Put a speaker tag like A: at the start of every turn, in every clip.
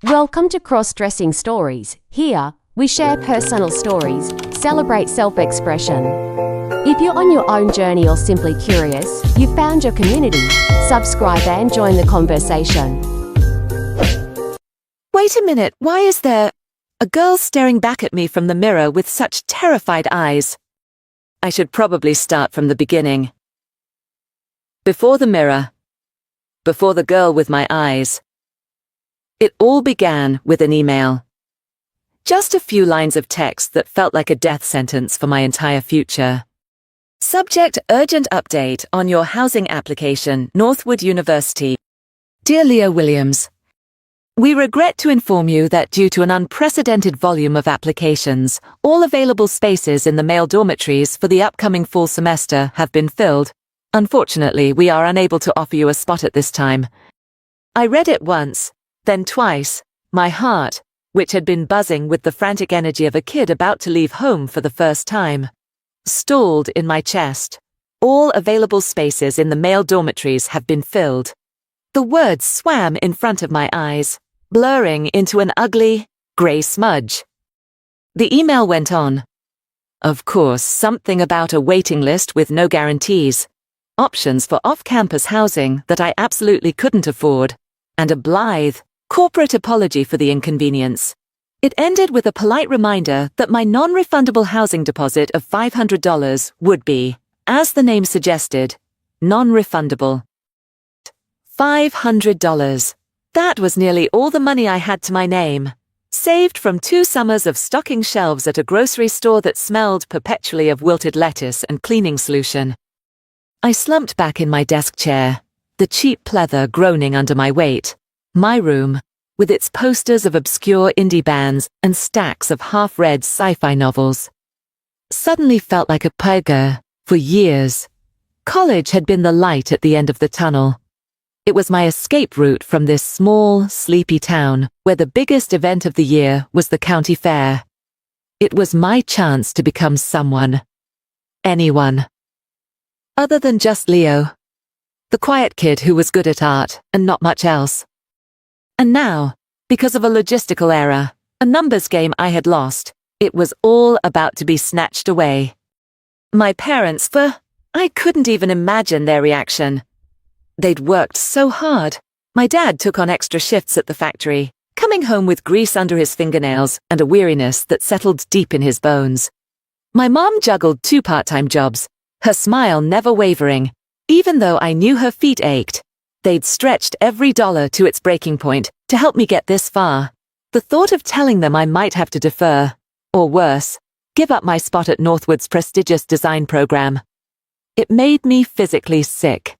A: Welcome to Crossdressing Stories. Here, we share personal stories, celebrate self-expression. If you're on your own journey or simply curious, you've found your community. Subscribe and join the conversation.
B: Wait a minute, why is there a girl staring back at me from the mirror with such terrified eyes? I should probably start from the beginning. Before the mirror. Before the girl with my eyes. It all began with an email. Just a few lines of text that felt like a death sentence for my entire future. Subject: urgent update on your housing application, Northwood University. Dear Leo Williams, we regret to inform you that due to an unprecedented volume of applications, all available spaces in the male dormitories for the upcoming fall semester have been filled. Unfortunately, we are unable to offer you a spot at this time. I read it once, then twice. My heart, which had been buzzing with the frantic energy of a kid about to leave home for the first time, stalled in my chest. All available spaces in the male dormitories have been filled. The words swam in front of my eyes, blurring into an ugly, grey smudge. The email went on. Of course, something about a waiting list with no guarantees, options for off-campus housing that I absolutely couldn't afford, and a blithe, corporate apology for the inconvenience. It ended with a polite reminder that my non-refundable housing deposit of $500 would be, as the name suggested, non-refundable. $500. That was nearly all the money I had to my name, saved from 2 summers of stocking shelves at a grocery store that smelled perpetually of wilted lettuce and cleaning solution. I slumped back in my desk chair, the cheap pleather groaning under my weight. My room, with its posters of obscure indie bands and stacks of half-read sci-fi novels, suddenly felt like a purge. For years, college had been the light at the end of the tunnel. It was my escape route from this small, sleepy town where the biggest event of the year was the county fair. It was my chance to become someone. Anyone. Other than just Leo. The quiet kid who was good at art and not much else. And now, because of a logistical error, a numbers game I had lost, it was all about to be snatched away. My parents, I couldn't even imagine their reaction. They'd worked so hard. My dad took on extra shifts at the factory, coming home with grease under his fingernails and a weariness that settled deep in his bones. My mom juggled 2 part-time jobs, her smile never wavering, even though I knew her feet ached. They'd stretched every dollar to its breaking point to help me get this far. The thought of telling them I might have to defer, or worse, give up my spot at Northwood's prestigious design program. It made me physically sick.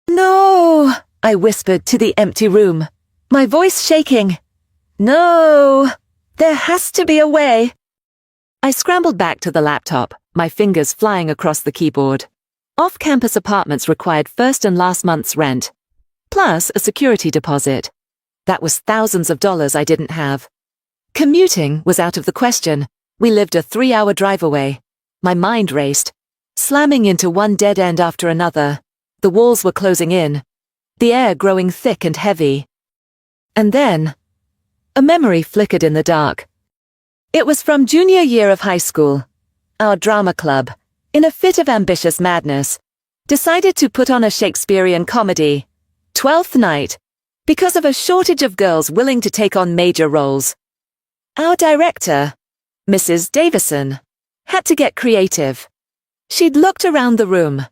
B: No, I whispered to the empty room, my voice shaking. No, there has to be a way. I scrambled back to the laptop, my fingers flying across the keyboard. Off-campus apartments required first and last month's rent, plus a security deposit. That was thousands of dollars I didn't have. Commuting was out of the question. We lived a 3-hour drive away. My mind raced, slamming into one dead end after another. The walls were closing in, the air growing thick and heavy. And then, a memory flickered in the dark. It was from junior year of high school. Our drama club, in a fit of ambitious madness, decided to put on a Shakespearean comedy, Twelfth Night, because of a shortage of girls willing to take on major roles. Our director, Mrs. Davison, had to get creative. She'd looked around the room,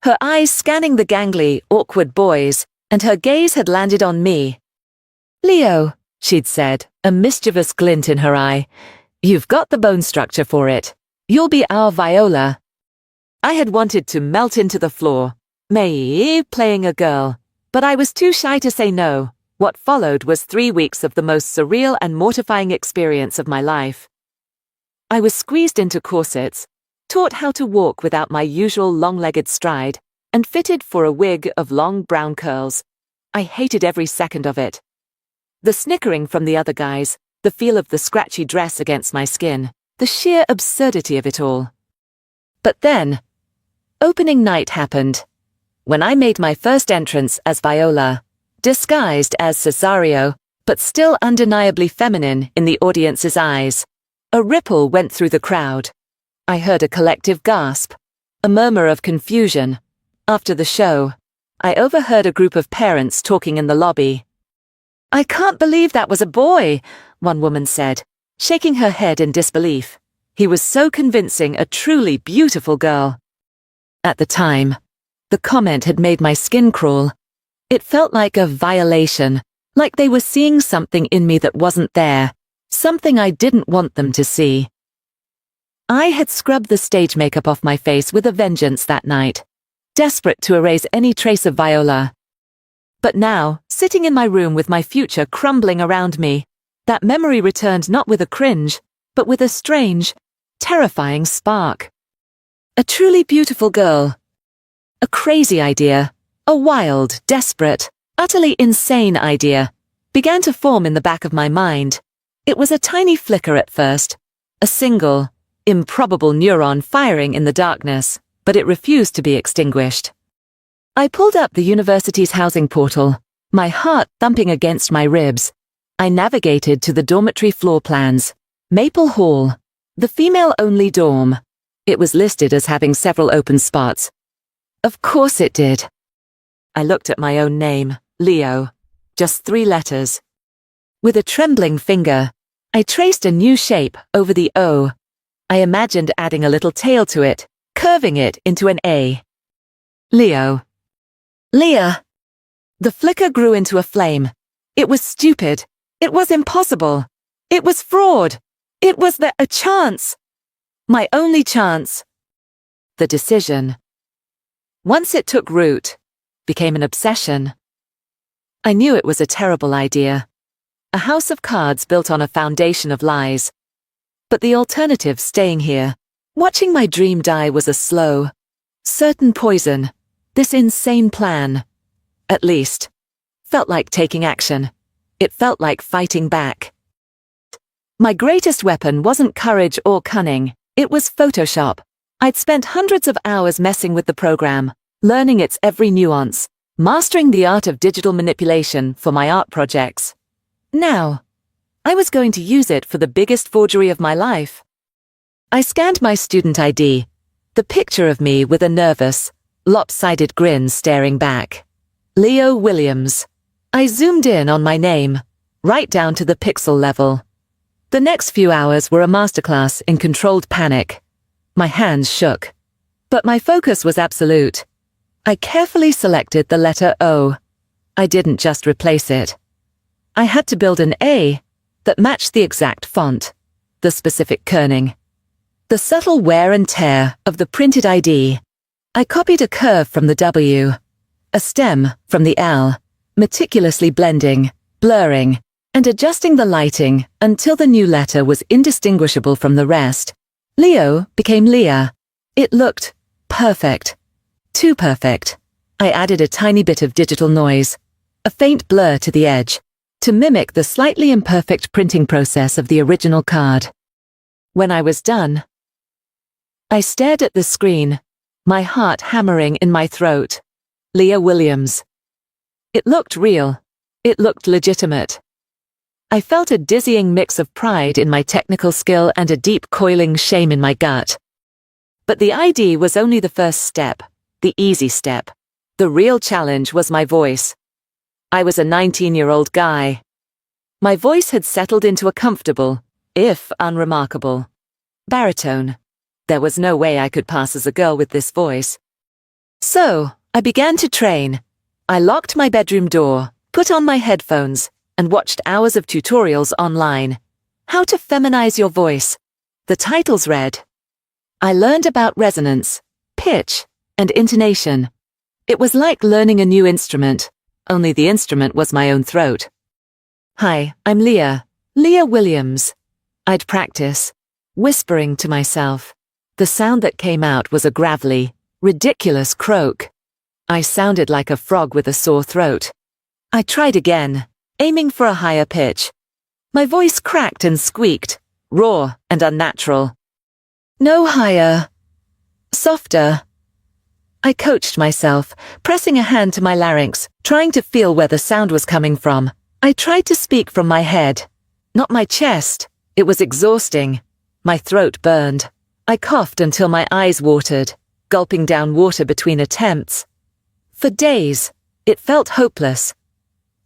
B: her eyes scanning the gangly, awkward boys, and her gaze had landed on me. Leo, she'd said, a mischievous glint in her eye, you've got the bone structure for it. You'll be our Viola. I had wanted to melt into the floor, me playing a girl, but I was too shy to say no. What followed was 3 weeks of the most surreal and mortifying experience of my life. I was squeezed into corsets, taught how to walk without my usual long-legged stride, and fitted for a wig of long brown curls. I hated every second of it. The snickering from the other guys, the feel of the scratchy dress against my skin, the sheer absurdity of it all. But then, opening night happened. When I made my first entrance as Viola, disguised as Cesario, but still undeniably feminine in the audience's eyes. A ripple went through the crowd. I heard a collective gasp, a murmur of confusion. After the show, I overheard a group of parents talking in the lobby. "I can't believe that was a boy," one woman said, shaking her head in disbelief. "He was so convincing, a truly beautiful girl." At the time, the comment had made my skin crawl. It felt like a violation, like they were seeing something in me that wasn't there, something I didn't want them to see. I had scrubbed the stage makeup off my face with a vengeance that night, desperate to erase any trace of Viola. But now, sitting in my room with my future crumbling around me, that memory returned not with a cringe, but with a strange, terrifying spark. A truly beautiful girl. A crazy idea, a wild, desperate, utterly insane idea, began to form in the back of my mind. It was a tiny flicker at first, a single, improbable neuron firing in the darkness, but it refused to be extinguished. I pulled up the university's housing portal, my heart thumping against my ribs. I navigated to the dormitory floor plans. Maple Hall, the female-only dorm. It was listed as having several open spots. Of course it did. I looked at my own name, Leo, just 3 letters. With a trembling finger, I traced a new shape over the O. I imagined adding a little tail to it, curving it into an A. Leo. Leah! The flicker grew into a flame. It was stupid. It was impossible. It was fraud. It was a chance. My only chance. The decision. Once it took root, became an obsession. I knew it was a terrible idea. A house of cards built on a foundation of lies. But the alternative, staying here, watching my dream die, was a slow, certain poison. This insane plan, at least, felt like taking action. It felt like fighting back. My greatest weapon wasn't courage or cunning, it was Photoshop. I'd spent hundreds of hours messing with the program, learning its every nuance, mastering the art of digital manipulation for my art projects. Now, I was going to use it for the biggest forgery of my life. I scanned my student ID, the picture of me with a nervous, lopsided grin staring back. Leo Williams. I zoomed in on my name, right down to the pixel level. The next few hours were a masterclass in controlled panic. My hands shook. But my focus was absolute. I carefully selected the letter O. I didn't just replace it. I had to build an A that matched the exact font, the specific kerning, the subtle wear and tear of the printed ID. I copied a curve from the W, a stem from the L, meticulously blending, blurring, and adjusting the lighting until the new letter was indistinguishable from the rest. Leo became Leah. It looked perfect. Too perfect. I added a tiny bit of digital noise, a faint blur to the edge, to mimic the slightly imperfect printing process of the original card. When I was done, I stared at the screen, my heart hammering in my throat. Leah Williams. It looked real. It looked legitimate. I felt a dizzying mix of pride in my technical skill and a deep coiling shame in my gut. But the ID was only the first step, the easy step. The real challenge was my voice. I was a 19-year-old guy. My voice had settled into a comfortable, if unremarkable, baritone. There was no way I could pass as a girl with this voice. So, I began to train. I locked my bedroom door, put on my headphones, and watched hours of tutorials online. How to feminize your voice. The titles read. I learned about resonance, pitch, and intonation. It was like learning a new instrument, only the instrument was my own throat. Hi, I'm Leah Williams. I'd practice, whispering to myself. The sound that came out was a gravelly, ridiculous croak. I sounded like a frog with a sore throat. I tried again, aiming for a higher pitch. My voice cracked and squeaked, raw and unnatural. No higher. Softer. I coached myself, pressing a hand to my larynx, trying to feel where the sound was coming from, I tried to speak from my head, not my chest. It was exhausting. My throat burned. I coughed until my eyes watered, gulping down water between attempts. For days, it felt hopeless.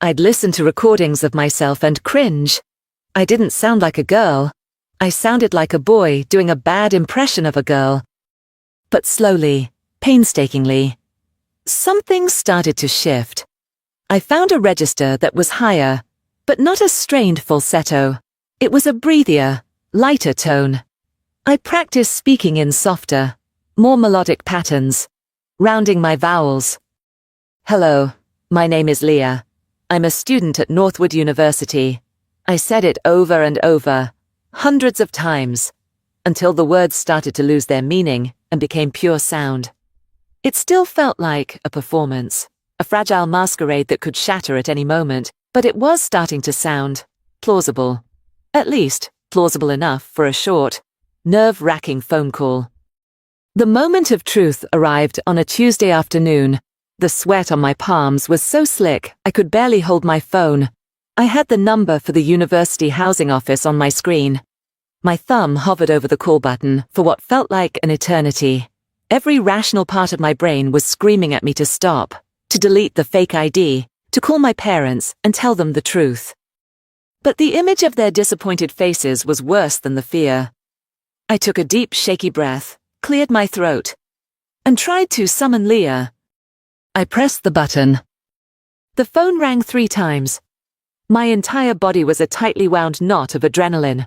B: I'd listen to recordings of myself and cringe. I didn't sound like a girl. I sounded like a boy doing a bad impression of a girl. But slowly, painstakingly, something started to shift. I found a register that was higher, but not a strained falsetto. It was a breathier, lighter tone. I practiced speaking in softer, more melodic patterns, rounding my vowels. Hello, my name is Leah. I'm a student at Northwood University. I said it over and over, hundreds of times, until the words started to lose their meaning and became pure sound. It still felt like a performance, a fragile masquerade that could shatter at any moment, but it was starting to sound plausible. At least, plausible enough for a short, nerve-wracking phone call. The moment of truth arrived on a Tuesday afternoon. The sweat on my palms was so slick I could barely hold my phone. I had the number for the university housing office on my screen. My thumb hovered over the call button for what felt like an eternity. Every rational part of my brain was screaming at me to stop, to delete the fake ID, to call my parents and tell them the truth. But the image of their disappointed faces was worse than the fear. I took a deep, shaky breath, cleared my throat, and tried to summon Leah. I pressed the button. The phone rang 3 times. My entire body was a tightly wound knot of adrenaline.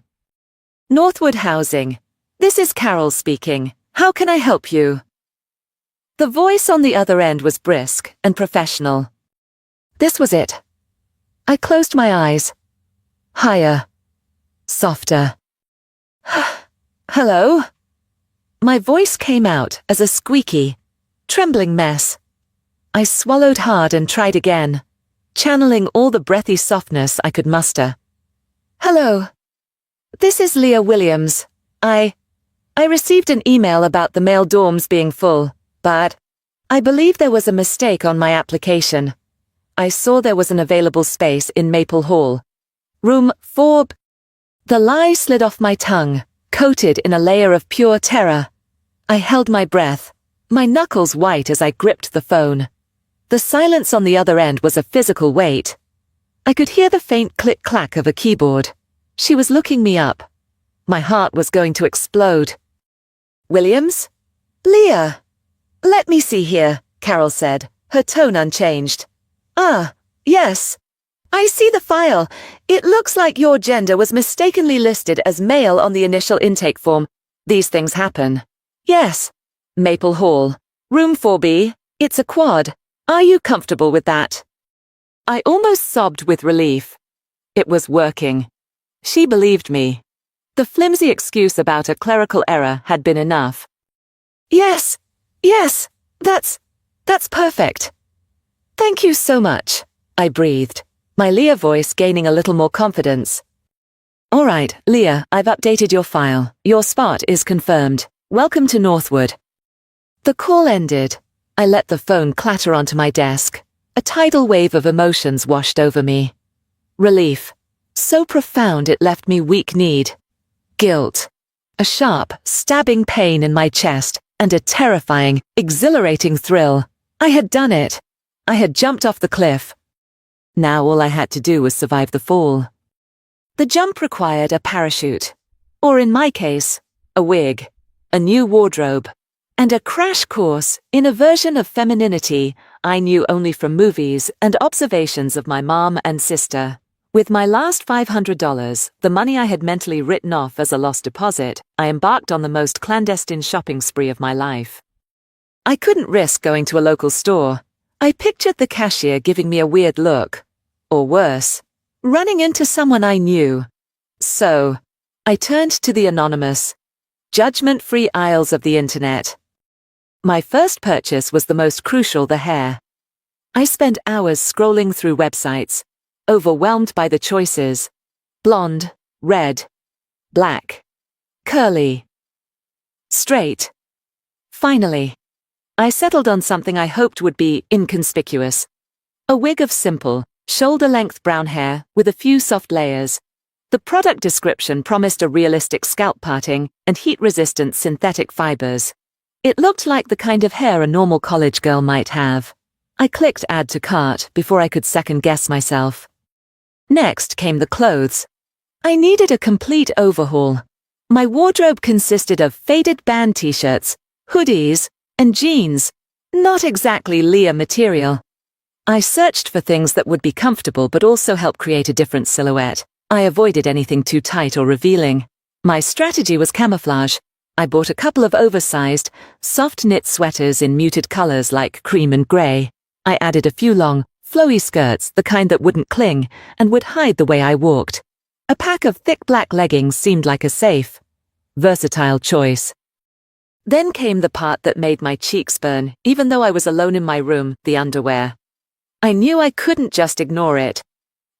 B: Northwood Housing. This is Carol speaking. How can I help you? The voice on the other end was brisk and professional. This was it. I closed my eyes. Higher. Softer. Hello? My voice came out as a squeaky, trembling mess. I swallowed hard and tried again, channeling all the breathy softness I could muster. Hello. This is Leah Williams. I received an email about the male dorms being full, but I believe there was a mistake on my application. I saw there was an available space in Maple Hall. Room 4. The lie slid off my tongue, coated in a layer of pure terror. I held my breath, my knuckles white as I gripped the phone. The silence on the other end was a physical weight. I could hear the faint click-clack of a keyboard. She was looking me up. My heart was going to explode. Williams? Leah. Let me see here, Carol said, her tone unchanged. Ah, yes. I see the file. It looks like your gender was mistakenly listed as male on the initial intake form. These things happen. Yes. Maple Hall. Room 4B. It's a quad. Are you comfortable with that? I almost sobbed with relief. It was working. She believed me. The flimsy excuse about a clerical error had been enough. Yes, that's perfect. Thank you so much, I breathed, my Leah voice gaining a little more confidence. All right, Leah, I've updated your file. Your spot is confirmed. Welcome to Northwood. The call ended. I let the phone clatter onto my desk. A tidal wave of emotions washed over me. Relief. So profound it left me weak-kneed. Guilt. A sharp, stabbing pain in my chest, and a terrifying, exhilarating thrill. I had done it. I had jumped off the cliff. Now all I had to do was survive the fall. The jump required a parachute. Or in my case, a wig, a new wardrobe, and a crash course in a version of femininity I knew only from movies and observations of my mom and sister. With my last $500, the money I had mentally written off as a lost deposit, I embarked on the most clandestine shopping spree of my life. I couldn't risk going to a local store. I pictured the cashier giving me a weird look. Or worse, running into someone I knew. So, I turned to the anonymous, judgment-free aisles of the internet. My first purchase was the most crucial: the hair. I spent hours scrolling through websites, overwhelmed by the choices: blonde, red, black, curly, straight. Finally, I settled on something I hoped would be inconspicuous: a wig of simple, shoulder-length brown hair with a few soft layers. The product description promised a realistic scalp parting and heat-resistant synthetic fibers. It looked like the kind of hair a normal college girl might have. I clicked Add to Cart before I could second-guess myself. Next came the clothes. I needed a complete overhaul. My wardrobe consisted of faded band t-shirts, hoodies, and jeans, not exactly Leah material. I searched for things that would be comfortable but also help create a different silhouette. I avoided anything too tight or revealing. My strategy was camouflage. I bought a couple of oversized, soft knit sweaters in muted colors like cream and gray. I added a few long, flowy skirts, the kind that wouldn't cling and would hide the way I walked. A pack of thick black leggings seemed like a safe, versatile choice. Then came the part that made my cheeks burn, even though I was alone in my room, the underwear. I knew I couldn't just ignore it.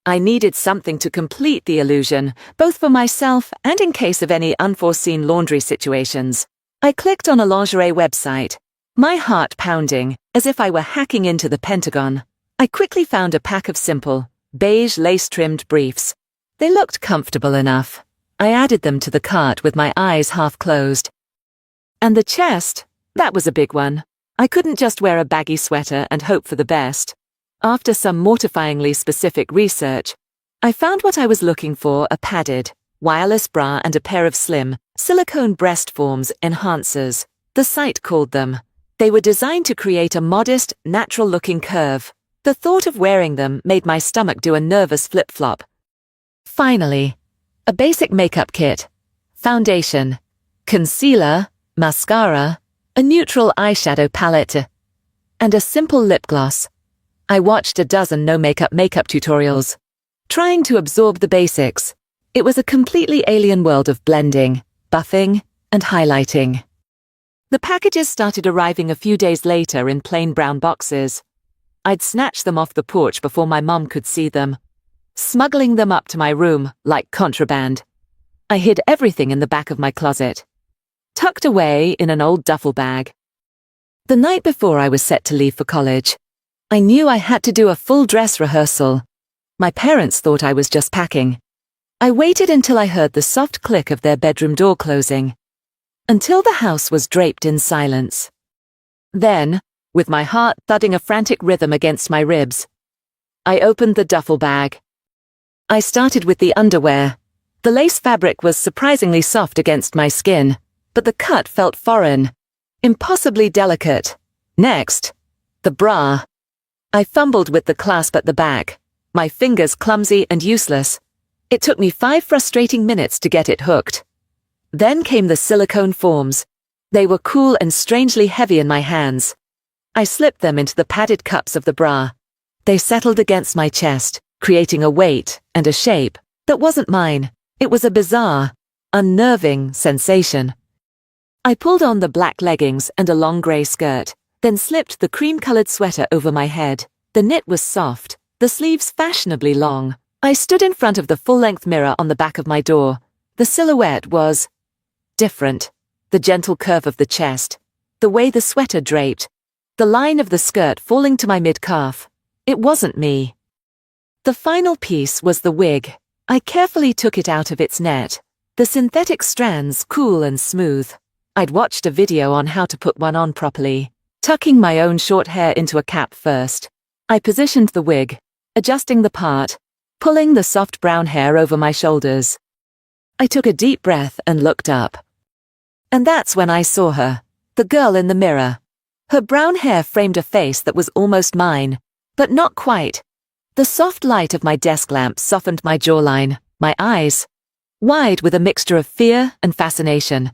B: I needed something to complete the illusion, both for myself and in case of any unforeseen laundry situations. I clicked on a lingerie website, my heart pounding, as if I were hacking into the Pentagon. I quickly found a pack of simple, beige lace-trimmed briefs. They looked comfortable enough. I added them to the cart with my eyes half closed. And the chest, that was a big one. I couldn't just wear a baggy sweater and hope for the best. After some mortifyingly specific research, I found what I was looking for: a padded, wireless bra and a pair of slim, silicone breast forms enhancers. The site called them. They were designed to create a modest, natural-looking curve. The thought of wearing them made my stomach do a nervous flip-flop. Finally, a basic makeup kit, foundation, concealer, mascara, a neutral eyeshadow palette, and a simple lip gloss. I watched a dozen no-makeup tutorials, trying to absorb the basics. It was a completely alien world of blending, buffing, and highlighting. The packages started arriving a few days later in plain brown boxes. I'd snatched them off the porch before my mom could see them, smuggling them up to my room like contraband. I hid everything in the back of my closet, tucked away in an old duffel bag. The night before I was set to leave for college, I knew I had to do a full dress rehearsal. My parents thought I was just packing. I waited until I heard the soft click of their bedroom door closing, until the house was draped in silence. Then, with my heart thudding a frantic rhythm against my ribs, I opened the duffel bag. I started with the underwear. The lace fabric was surprisingly soft against my skin, but the cut felt foreign, impossibly delicate. Next, the bra. I fumbled with the clasp at the back, my fingers clumsy and useless. It took me 5 frustrating minutes to get it hooked. Then came the silicone forms. They were cool and strangely heavy in my hands. I slipped them into the padded cups of the bra. They settled against my chest, creating a weight and a shape that wasn't mine. It was a bizarre, unnerving sensation. I pulled on the black leggings and a long grey skirt, then slipped the cream-colored sweater over my head. The knit was soft, the sleeves fashionably long. I stood in front of the full-length mirror on the back of my door. The silhouette was different. The gentle curve of the chest, the way the sweater draped, the line of the skirt falling to my mid-calf. It wasn't me. The final piece was the wig. I carefully took it out of its net, the synthetic strands cool and smooth. I'd watched a video on how to put one on properly, tucking my own short hair into a cap first. I positioned the wig, adjusting the part, pulling the soft brown hair over my shoulders. I took a deep breath and looked up. And that's when I saw her, the girl in the mirror. Her brown hair framed a face that was almost mine, but not quite. The soft light of my desk lamp softened my jawline. My eyes, wide with a mixture of fear and fascination,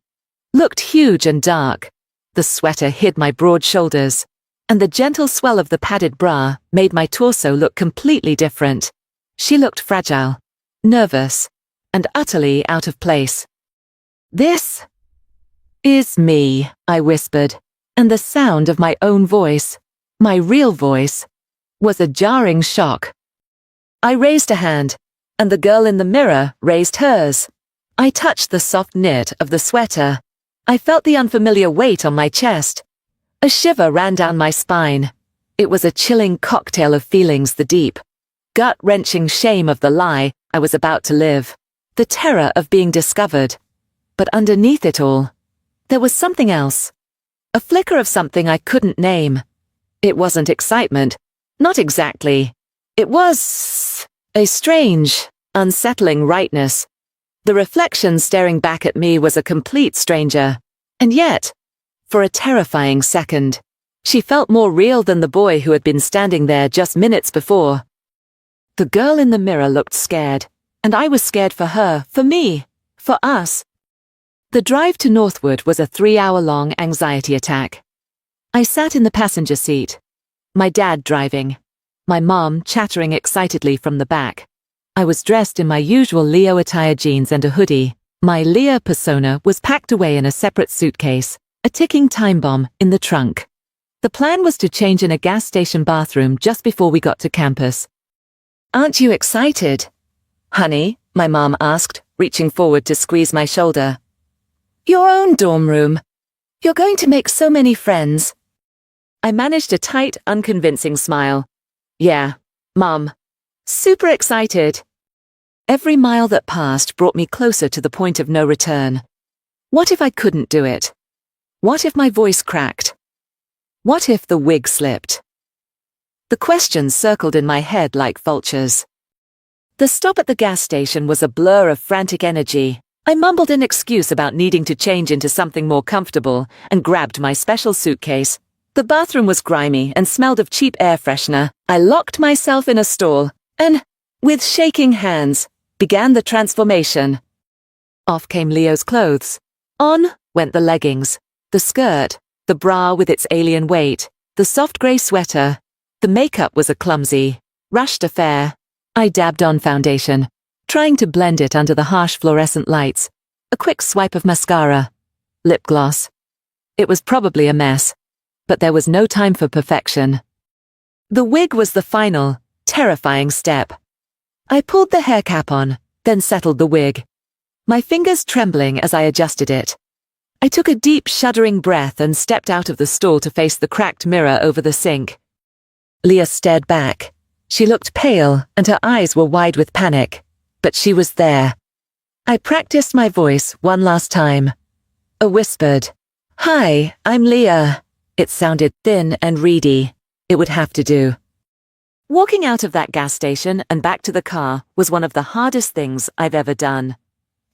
B: looked huge and dark. The sweater hid my broad shoulders, and the gentle swell of the padded bra made my torso look completely different. She looked fragile, nervous, and utterly out of place. "This is me," I whispered, and the sound of my own voice, my real voice, was a jarring shock. I raised a hand, and the girl in the mirror raised hers. I touched the soft knit of the sweater. I felt the unfamiliar weight on my chest. A shiver ran down my spine. It was a chilling cocktail of feelings, the deep, gut-wrenching shame of the lie I was about to live, the terror of being discovered. But underneath it all, there was something else. A flicker of something I couldn't name. It wasn't excitement. Not exactly. It was a strange, unsettling rightness. The reflection staring back at me was a complete stranger. And yet, for a terrifying second, she felt more real than the boy who had been standing there just minutes before. The girl in the mirror looked scared, and I was scared for her, for me, for us. The drive to Northwood was a 3-hour-long anxiety attack. I sat in the passenger seat, my dad driving, my mom chattering excitedly from the back. I was dressed in my usual Leo attire, jeans and a hoodie. My Leo persona was packed away in a separate suitcase, a ticking time bomb in the trunk. The plan was to change in a gas station bathroom just before we got to campus. "Aren't you excited?" "Honey," my mom asked, reaching forward to squeeze my shoulder. "Your own dorm room. You're going to make so many friends." I managed a tight, unconvincing smile. "Yeah, Mom. Super excited." Every mile that passed brought me closer to the point of no return. What if I couldn't do it? What if my voice cracked? What if the wig slipped? The questions circled in my head like vultures. The stop at the gas station was a blur of frantic energy. I mumbled an excuse about needing to change into something more comfortable and grabbed my special suitcase. The bathroom was grimy and smelled of cheap air freshener. I locked myself in a stall and, with shaking hands, began the transformation. Off came Leo's clothes. On went the leggings, the skirt, the bra with its alien weight, the soft grey sweater. The makeup was a clumsy, rushed affair. I dabbed on foundation, trying to blend it under the harsh fluorescent lights. A quick swipe of mascara. Lip gloss. It was probably a mess, but there was no time for perfection. The wig was the final, terrifying step. I pulled the hair cap on, then settled the wig, my fingers trembling as I adjusted it. I took a deep, shuddering breath and stepped out of the stall to face the cracked mirror over the sink. Leah stared back. She looked pale, and her eyes were wide with panic, but she was there. I practiced my voice one last time. A whispered, "Hi, I'm Leah." It sounded thin and reedy. It would have to do. Walking out of that gas station and back to the car was one of the hardest things I've ever done.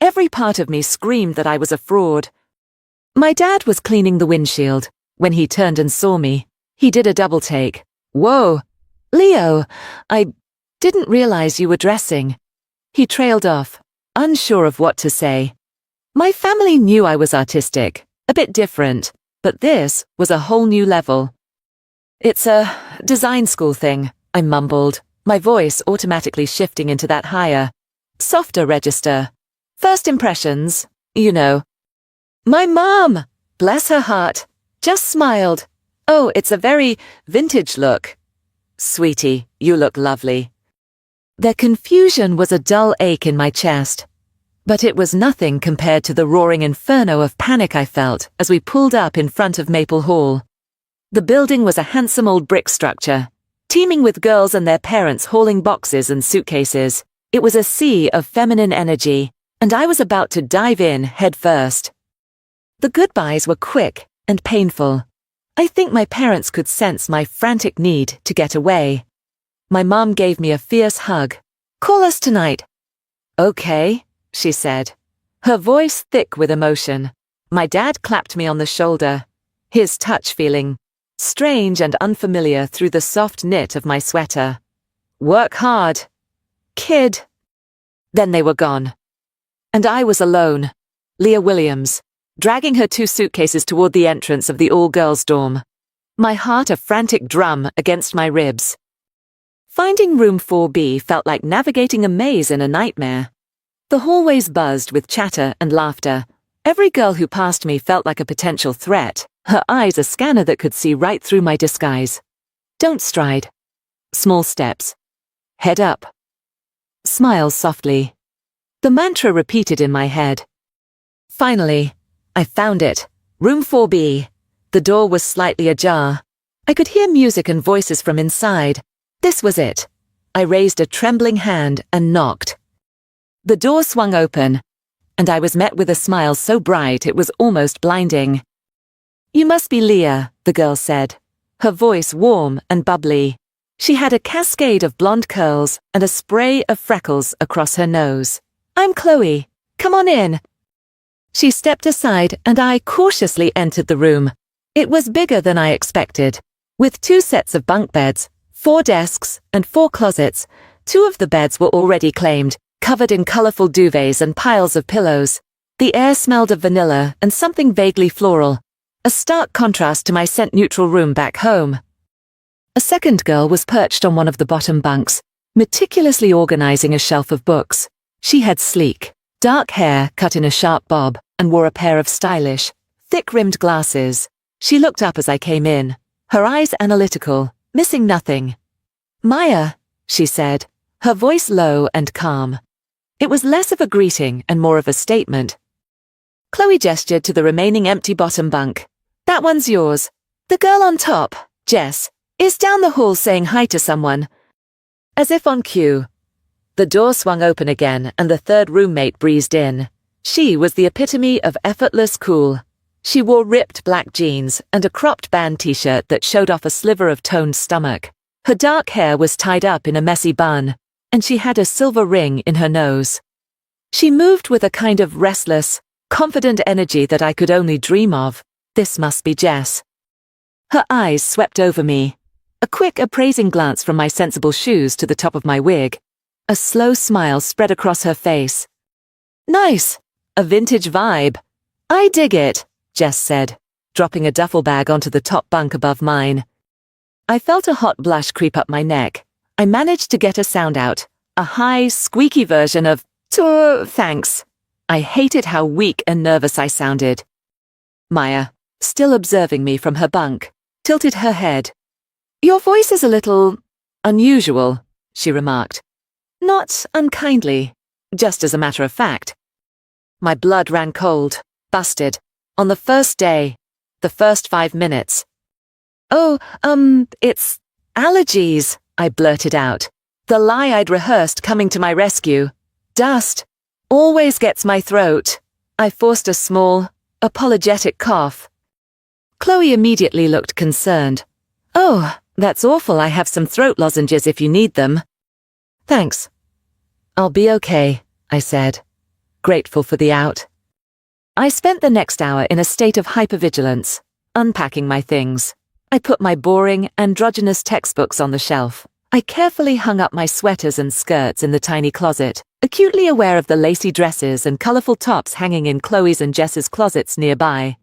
B: Every part of me screamed that I was a fraud. My dad was cleaning the windshield. When he turned and saw me, he did a double take. "Whoa, Leo, I didn't realize you were dressing." He trailed off, unsure of what to say. My family knew I was artistic, a bit different, but this was a whole new level. "It's a design school thing," I mumbled, my voice automatically shifting into that higher, softer register. "First impressions, you know." My mom, bless her heart, just smiled. "Oh, it's a very vintage look." "Sweetie, you look lovely." Their confusion was a dull ache in my chest, but it was nothing compared to the roaring inferno of panic I felt as we pulled up in front of Maple Hall. The building was a handsome old brick structure, teeming with girls and their parents hauling boxes and suitcases. It was a sea of feminine energy, and I was about to dive in head first. The goodbyes were quick and painful. I think my parents could sense my frantic need to get away. My mom gave me a fierce hug. "Call us tonight." "Okay," she said, her voice thick with emotion. My dad clapped me on the shoulder, his touch feeling strange and unfamiliar through the soft knit of my sweater. "Work hard, kid." Then they were gone. And I was alone, Leah Williams, dragging her 2 suitcases toward the entrance of the all-girls dorm, my heart a frantic drum against my ribs. Finding room 4B felt like navigating a maze in a nightmare. The hallways buzzed with chatter and laughter. Every girl who passed me felt like a potential threat, her eyes a scanner that could see right through my disguise. Don't stride. Small steps. Head up. Smile softly. The mantra repeated in my head. Finally, I found it. Room 4B. The door was slightly ajar. I could hear music and voices from inside. This was it. I raised a trembling hand and knocked. The door swung open, and I was met with a smile so bright it was almost blinding. "You must be Leah," the girl said, her voice warm and bubbly. She had a cascade of blonde curls and a spray of freckles across her nose. "I'm Chloe. Come on in." She stepped aside and I cautiously entered the room. It was bigger than I expected. With 2 sets of bunk beds, 4 desks, and 4 closets, 2 of the beds were already claimed, covered in colorful duvets and piles of pillows. The air smelled of vanilla and something vaguely floral, a stark contrast to my scent-neutral room back home. A second girl was perched on one of the bottom bunks, meticulously organizing a shelf of books. She had sleek, dark hair cut in a sharp bob and wore a pair of stylish, thick-rimmed glasses. She looked up as I came in, her eyes analytical, missing nothing. "Maya," she said, her voice low and calm. It was less of a greeting and more of a statement. Chloe gestured to the remaining empty bottom bunk. "That one's yours. The girl on top, Jess, is down the hall saying hi to someone." As if on cue, the door swung open again and the third roommate breezed in. She was the epitome of effortless cool. She wore ripped black jeans and a cropped band t-shirt that showed off a sliver of toned stomach. Her dark hair was tied up in a messy bun, and she had a silver ring in her nose. She moved with a kind of restless, confident energy that I could only dream of. This must be Jess. Her eyes swept over me. A quick appraising glance from my sensible shoes to the top of my wig. A slow smile spread across her face. "Nice. A vintage vibe. I dig it," Jess said, dropping a duffel bag onto the top bunk above mine. I felt a hot blush creep up my neck. I managed to get a sound out, a high, squeaky version of, "Thanks." I hated how weak and nervous I sounded. Maya, still observing me from her bunk, tilted her head. "Your voice is a little unusual," she remarked. Not unkindly, just as a matter of fact. My blood ran cold, busted, on the first day, the first 5 minutes. "Oh, it's allergies," I blurted out, the lie I'd rehearsed coming to my rescue. "Dust always gets my throat." I forced a small, apologetic cough. Chloe immediately looked concerned. "Oh, that's awful. I have some throat lozenges if you need them." "Thanks. I'll be okay," I said, grateful for the out. I spent the next hour in a state of hypervigilance, unpacking my things. I put my boring, androgynous textbooks on the shelf. I carefully hung up my sweaters and skirts in the tiny closet, acutely aware of the lacy dresses and colorful tops hanging in Chloe's and Jess's closets nearby.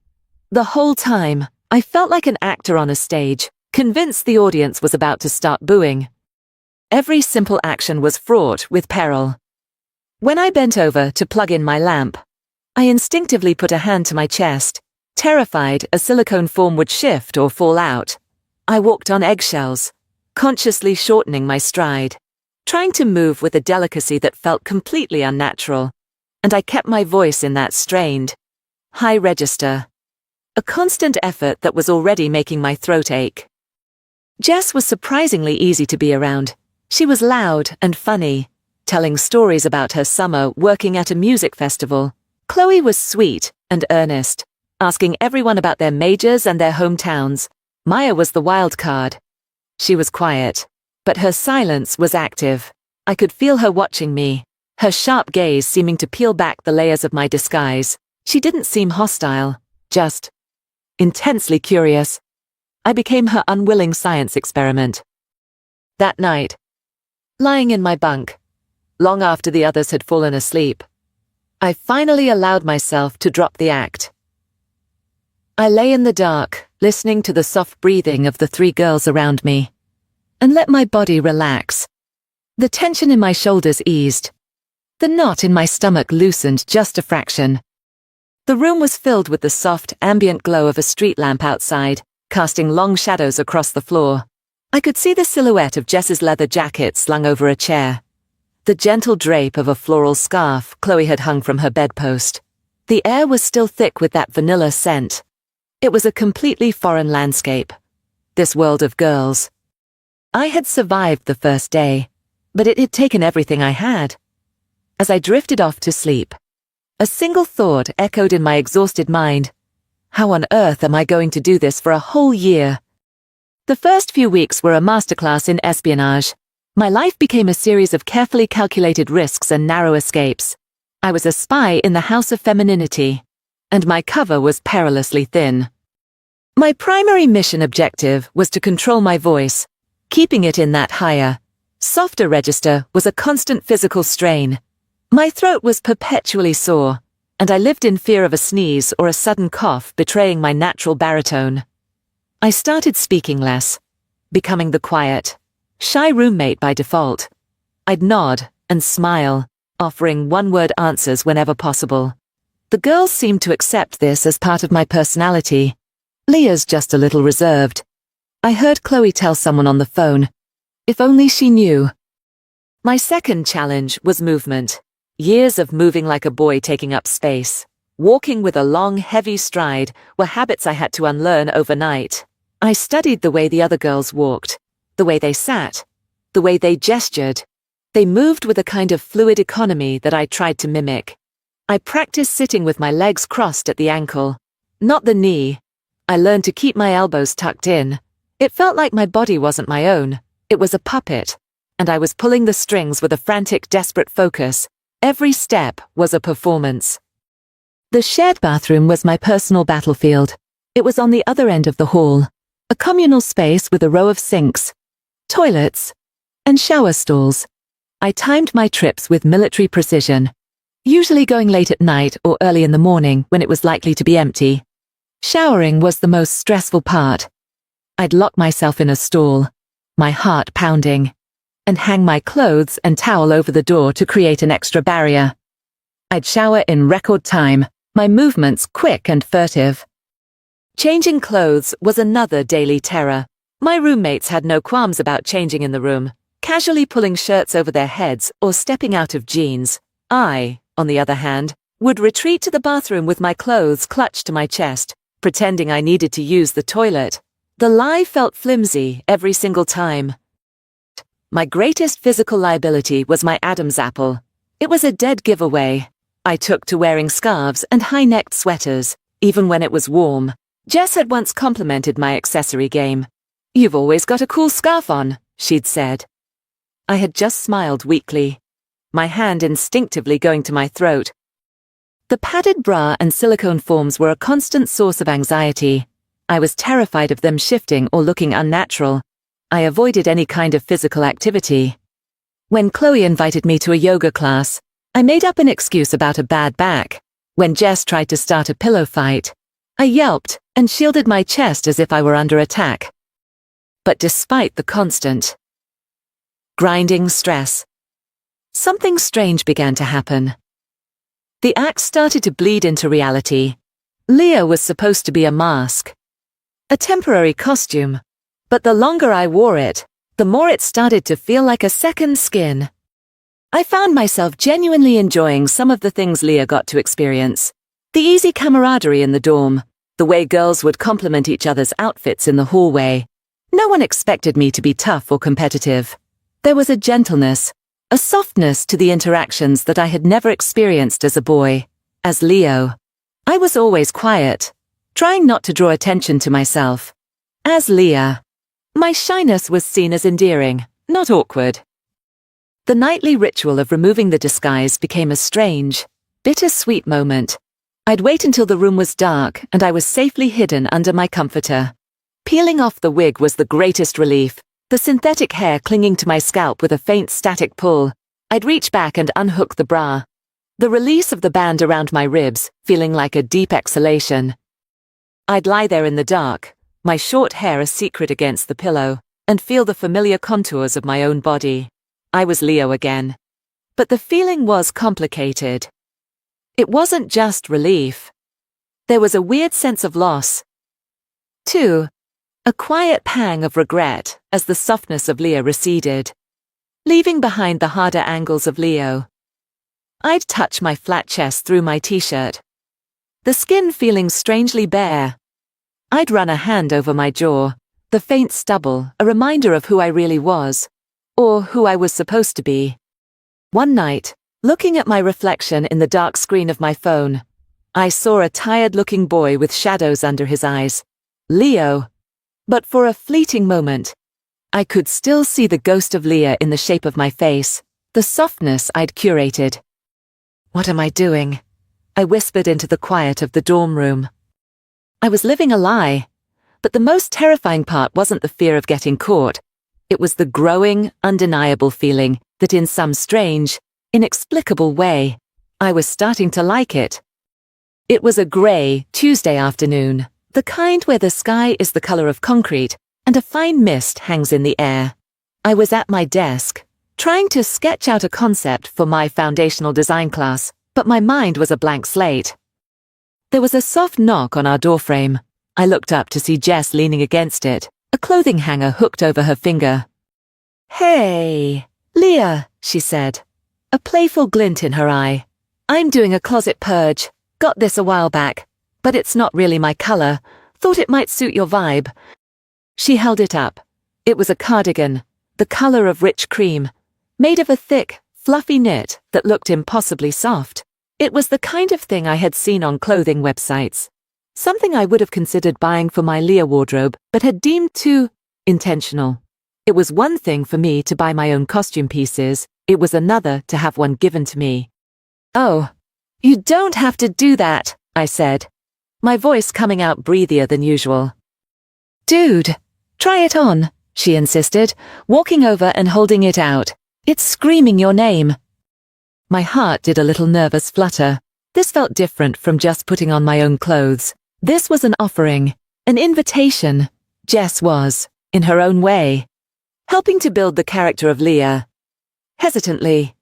B: The whole time, I felt like an actor on a stage, convinced the audience was about to start booing. Every simple action was fraught with peril. When I bent over to plug in my lamp, I instinctively put a hand to my chest, terrified a silicone form would shift or fall out. I walked on eggshells, consciously shortening my stride, trying to move with a delicacy that felt completely unnatural, and I kept my voice in that strained, high register, a constant effort that was already making my throat ache. Jess was surprisingly easy to be around. She was loud and funny, telling stories about her summer working at a music festival. Chloe was sweet and earnest, asking everyone about their majors and their hometowns. Maya was the wild card. She was quiet, but her silence was active. I could feel her watching me, her sharp gaze seeming to peel back the layers of my disguise. She didn't seem hostile, just intensely curious. I became her unwilling science experiment. That night, lying in my bunk, long after the others had fallen asleep, I finally allowed myself to drop the act. I lay in the dark, listening to the soft breathing of the 3 girls around me, and let my body relax. The tension in my shoulders eased. The knot in my stomach loosened just a fraction. The room was filled with the soft, ambient glow of a street lamp outside, casting long shadows across the floor. I could see the silhouette of Jess's leather jacket slung over a chair, the gentle drape of a floral scarf Chloe had hung from her bedpost. The air was still thick with that vanilla scent. It was a completely foreign landscape, this world of girls. I had survived the first day, but it had taken everything I had. As I drifted off to sleep, a single thought echoed in my exhausted mind. How on earth am I going to do this for a whole year? The first few weeks were a masterclass in espionage. My life became a series of carefully calculated risks and narrow escapes. I was a spy in the house of femininity, and my cover was perilously thin. My primary mission objective was to control my voice. Keeping it in that higher, softer register was a constant physical strain. My throat was perpetually sore, and I lived in fear of a sneeze or a sudden cough betraying my natural baritone. I started speaking less, becoming the quiet, shy roommate by default. I'd nod and smile, offering one-word answers whenever possible. The girls seemed to accept this as part of my personality. Leah's just a little reserved. I heard Chloe tell someone on the phone. If only she knew. My second challenge was movement. Years of moving like a boy taking up space. Walking with a long, heavy stride were habits I had to unlearn overnight. I studied the way the other girls walked, the way they sat, the way they gestured. They moved with a kind of fluid economy that I tried to mimic. I practiced sitting with my legs crossed at the ankle, not the knee. I learned to keep my elbows tucked in. It felt like my body wasn't my own. It was a puppet, and I was pulling the strings with a frantic, desperate focus. Every step was a performance. The shared bathroom was my personal battlefield. It was on the other end of the hall, a communal space with a row of sinks, toilets, and shower stalls. I timed my trips with military precision, usually going late at night or early in the morning when it was likely to be empty. Showering was the most stressful part. I'd lock myself in a stall, my heart pounding, and hang my clothes and towel over the door to create an extra barrier. I'd shower in record time, my movements quick and furtive. Changing clothes was another daily terror. My roommates had no qualms about changing in the room, casually pulling shirts over their heads or stepping out of jeans. I, on the other hand, would retreat to the bathroom with my clothes clutched to my chest, pretending I needed to use the toilet. The lie felt flimsy every single time. My greatest physical liability was my Adam's apple. It was a dead giveaway. I took to wearing scarves and high-necked sweaters, even when it was warm. Jess had once complimented my accessory game. "You've always got a cool scarf on," she'd said. I had just smiled weakly, my hand instinctively going to my throat. The padded bra and silicone forms were a constant source of anxiety. I was terrified of them shifting or looking unnatural. I avoided any kind of physical activity. When Chloe invited me to a yoga class, I made up an excuse about a bad back. When Jess tried to start a pillow fight, I yelped and shielded my chest as if I were under attack. But despite the constant, grinding stress, something strange began to happen. The act started to bleed into reality. Leah was supposed to be a mask, a temporary costume, but the longer I wore it, the more it started to feel like a second skin. I found myself genuinely enjoying some of the things Leah got to experience. The easy camaraderie in the dorm, the way girls would compliment each other's outfits in the hallway. No one expected me to be tough or competitive. There was a gentleness, a softness to the interactions that I had never experienced as a boy. As Leo, I was always quiet, trying not to draw attention to myself. As Leah, my shyness was seen as endearing, not awkward. The nightly ritual of removing the disguise became a strange, bittersweet moment. I'd wait until the room was dark and I was safely hidden under my comforter. Peeling off the wig was the greatest relief, the synthetic hair clinging to my scalp with a faint static pull. I'd reach back and unhook the bra. The release of the band around my ribs, feeling like a deep exhalation. I'd lie there in the dark, my short hair a secret against the pillow, and feel the familiar contours of my own body. I was Leo again. But the feeling was complicated. It wasn't just relief. There was a weird sense of loss. Too, a quiet pang of regret as the softness of Leah receded, leaving behind the harder angles of Leo. I'd touch my flat chest through my t-shirt, the skin feeling strangely bare. I'd run a hand over my jaw, the faint stubble, a reminder of who I really was. or who I was supposed to be. One night, looking at my reflection in the dark screen of my phone, I saw a tired-looking boy with shadows under his eyes. Leo. But for a fleeting moment, I could still see the ghost of Leah in the shape of my face, the softness I'd curated. "What am I doing?" I whispered into the quiet of the dorm room. I was living a lie, but the most terrifying part wasn't the fear of getting caught. It was the growing, undeniable feeling that in some strange, inexplicable way, I was starting to like it. It was a grey, Tuesday afternoon, the kind where the sky is the colour of concrete and a fine mist hangs in the air. I was at my desk, trying to sketch out a concept for my foundational design class, but my mind was a blank slate. There was a soft knock on our doorframe. I looked up to see Jess leaning against it, a clothing hanger hooked over her finger. "Hey, Leah," she said, a playful glint in her eye. "I'm doing a closet purge. Got this a while back, but it's not really my colour. Thought it might suit your vibe." She held it up. It was a cardigan, the colour of rich cream, made of a thick, fluffy knit that looked impossibly soft. It was the kind of thing I had seen on clothing websites. Something I would have considered buying for my Leah wardrobe, but had deemed too intentional. It was one thing for me to buy my own costume pieces, it was another to have one given to me. "Oh, you don't have to do that," I said, my voice coming out breathier than usual. "Dude, try it on," she insisted, walking over and holding it out. "It's screaming your name." My heart did a little nervous flutter. This felt different from just putting on my own clothes. This was an offering, an invitation. Jess was, in her own way, helping to build the character of Leah. Hesitantly,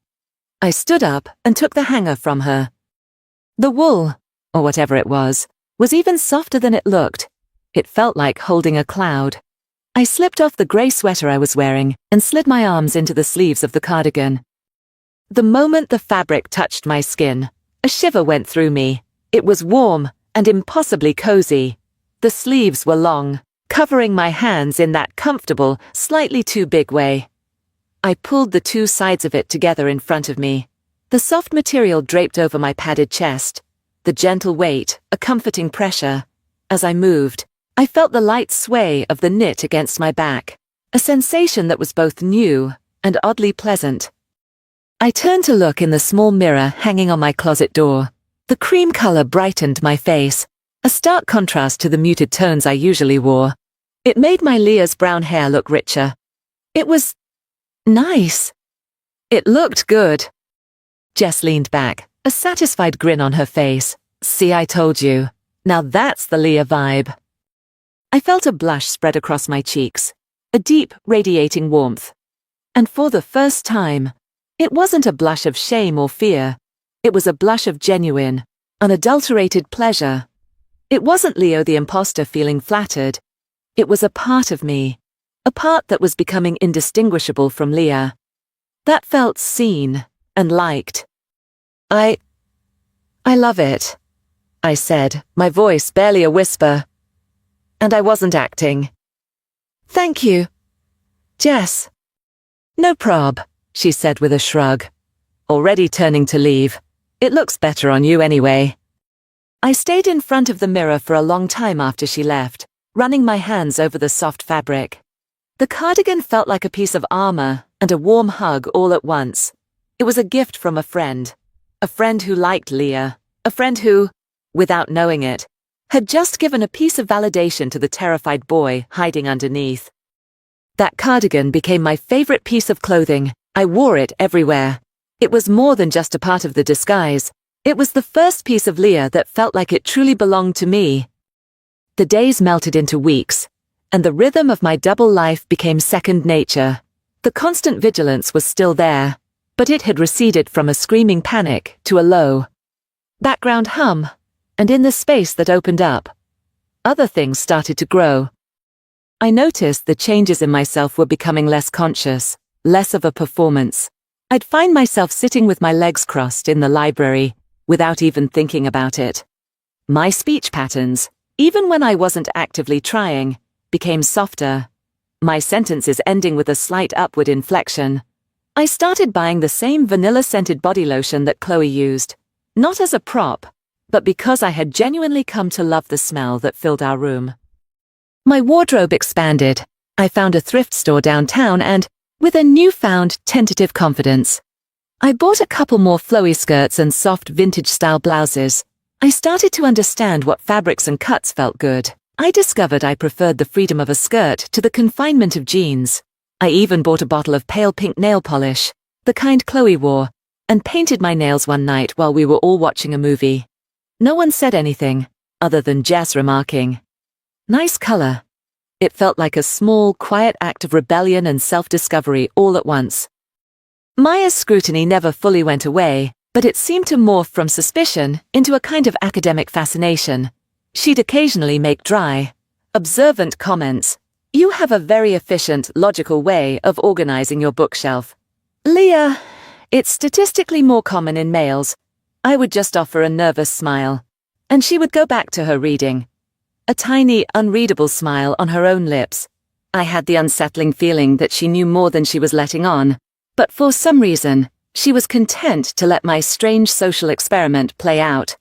B: I stood up and took the hanger from her. The wool, or whatever it was even softer than it looked. It felt like holding a cloud. I slipped off the grey sweater I was wearing and slid my arms into the sleeves of the cardigan. The moment the fabric touched my skin, a shiver went through me. It was warm and impossibly cozy. The sleeves were long, covering my hands in that comfortable, slightly too big way. I pulled the two sides of it together in front of me. The soft material draped over my padded chest, the gentle weight, a comforting pressure. As I moved, I felt the light sway of the knit against my back, a sensation that was both new and oddly pleasant. I turned to look in the small mirror hanging on my closet door. The cream color brightened my face, a stark contrast to the muted tones I usually wore. It made my Leah's brown hair look richer. It was nice. It looked good. Jess leaned back, a satisfied grin on her face. "See, I told you. Now that's the Leah vibe." I felt a blush spread across my cheeks, a deep, radiating warmth. And for the first time, it wasn't a blush of shame or fear. It was a blush of genuine, unadulterated pleasure. It wasn't Leo the imposter feeling flattered. It was a part of me, a part that was becoming indistinguishable from Leah. That felt seen and liked. I love it," I said, my voice barely a whisper. And I wasn't acting. "Thank you, Jess." "No prob," she said with a shrug, already turning to leave. "It looks better on you anyway." I stayed in front of the mirror for a long time after she left, running my hands over the soft fabric. The cardigan felt like a piece of armor and a warm hug all at once. It was a gift from a friend who liked Leah, a friend who, without knowing it, had just given a piece of validation to the terrified boy hiding underneath. That cardigan became my favorite piece of clothing. I wore it everywhere. It was more than just a part of the disguise. It was the first piece of Leah that felt like it truly belonged to me. The days melted into weeks, and the rhythm of my double life became second nature. The constant vigilance was still there, but it had receded from a screaming panic to a low background hum, and in the space that opened up, other things started to grow. I noticed the changes in myself were becoming less conscious, less of a performance. I'd find myself sitting with my legs crossed in the library, without even thinking about it. My speech patterns, even when I wasn't actively trying, became softer, my sentences ending with a slight upward inflection. I started buying the same vanilla-scented body lotion that Chloe used, not as a prop, but because I had genuinely come to love the smell that filled our room. My wardrobe expanded. I found a thrift store downtown and, with a newfound tentative confidence, I bought a couple more flowy skirts and soft vintage-style blouses. I started to understand what fabrics and cuts felt good. I discovered I preferred the freedom of a skirt to the confinement of jeans. I even bought a bottle of pale pink nail polish, the kind Chloe wore, and painted my nails one night while we were all watching a movie. No one said anything, other than Jess remarking, "Nice color." It felt like a small, quiet act of rebellion and self-discovery all at once. Maya's scrutiny never fully went away, but it seemed to morph from suspicion into a kind of academic fascination. She'd occasionally make dry, observant comments. "You have a very efficient, logical way of organizing your bookshelf. Leah, it's statistically more common in males." I would just offer a nervous smile, and she would go back to her reading. A tiny, unreadable smile on her own lips. I had the unsettling feeling that she knew more than she was letting on, but for some reason, she was content to let my strange social experiment play out.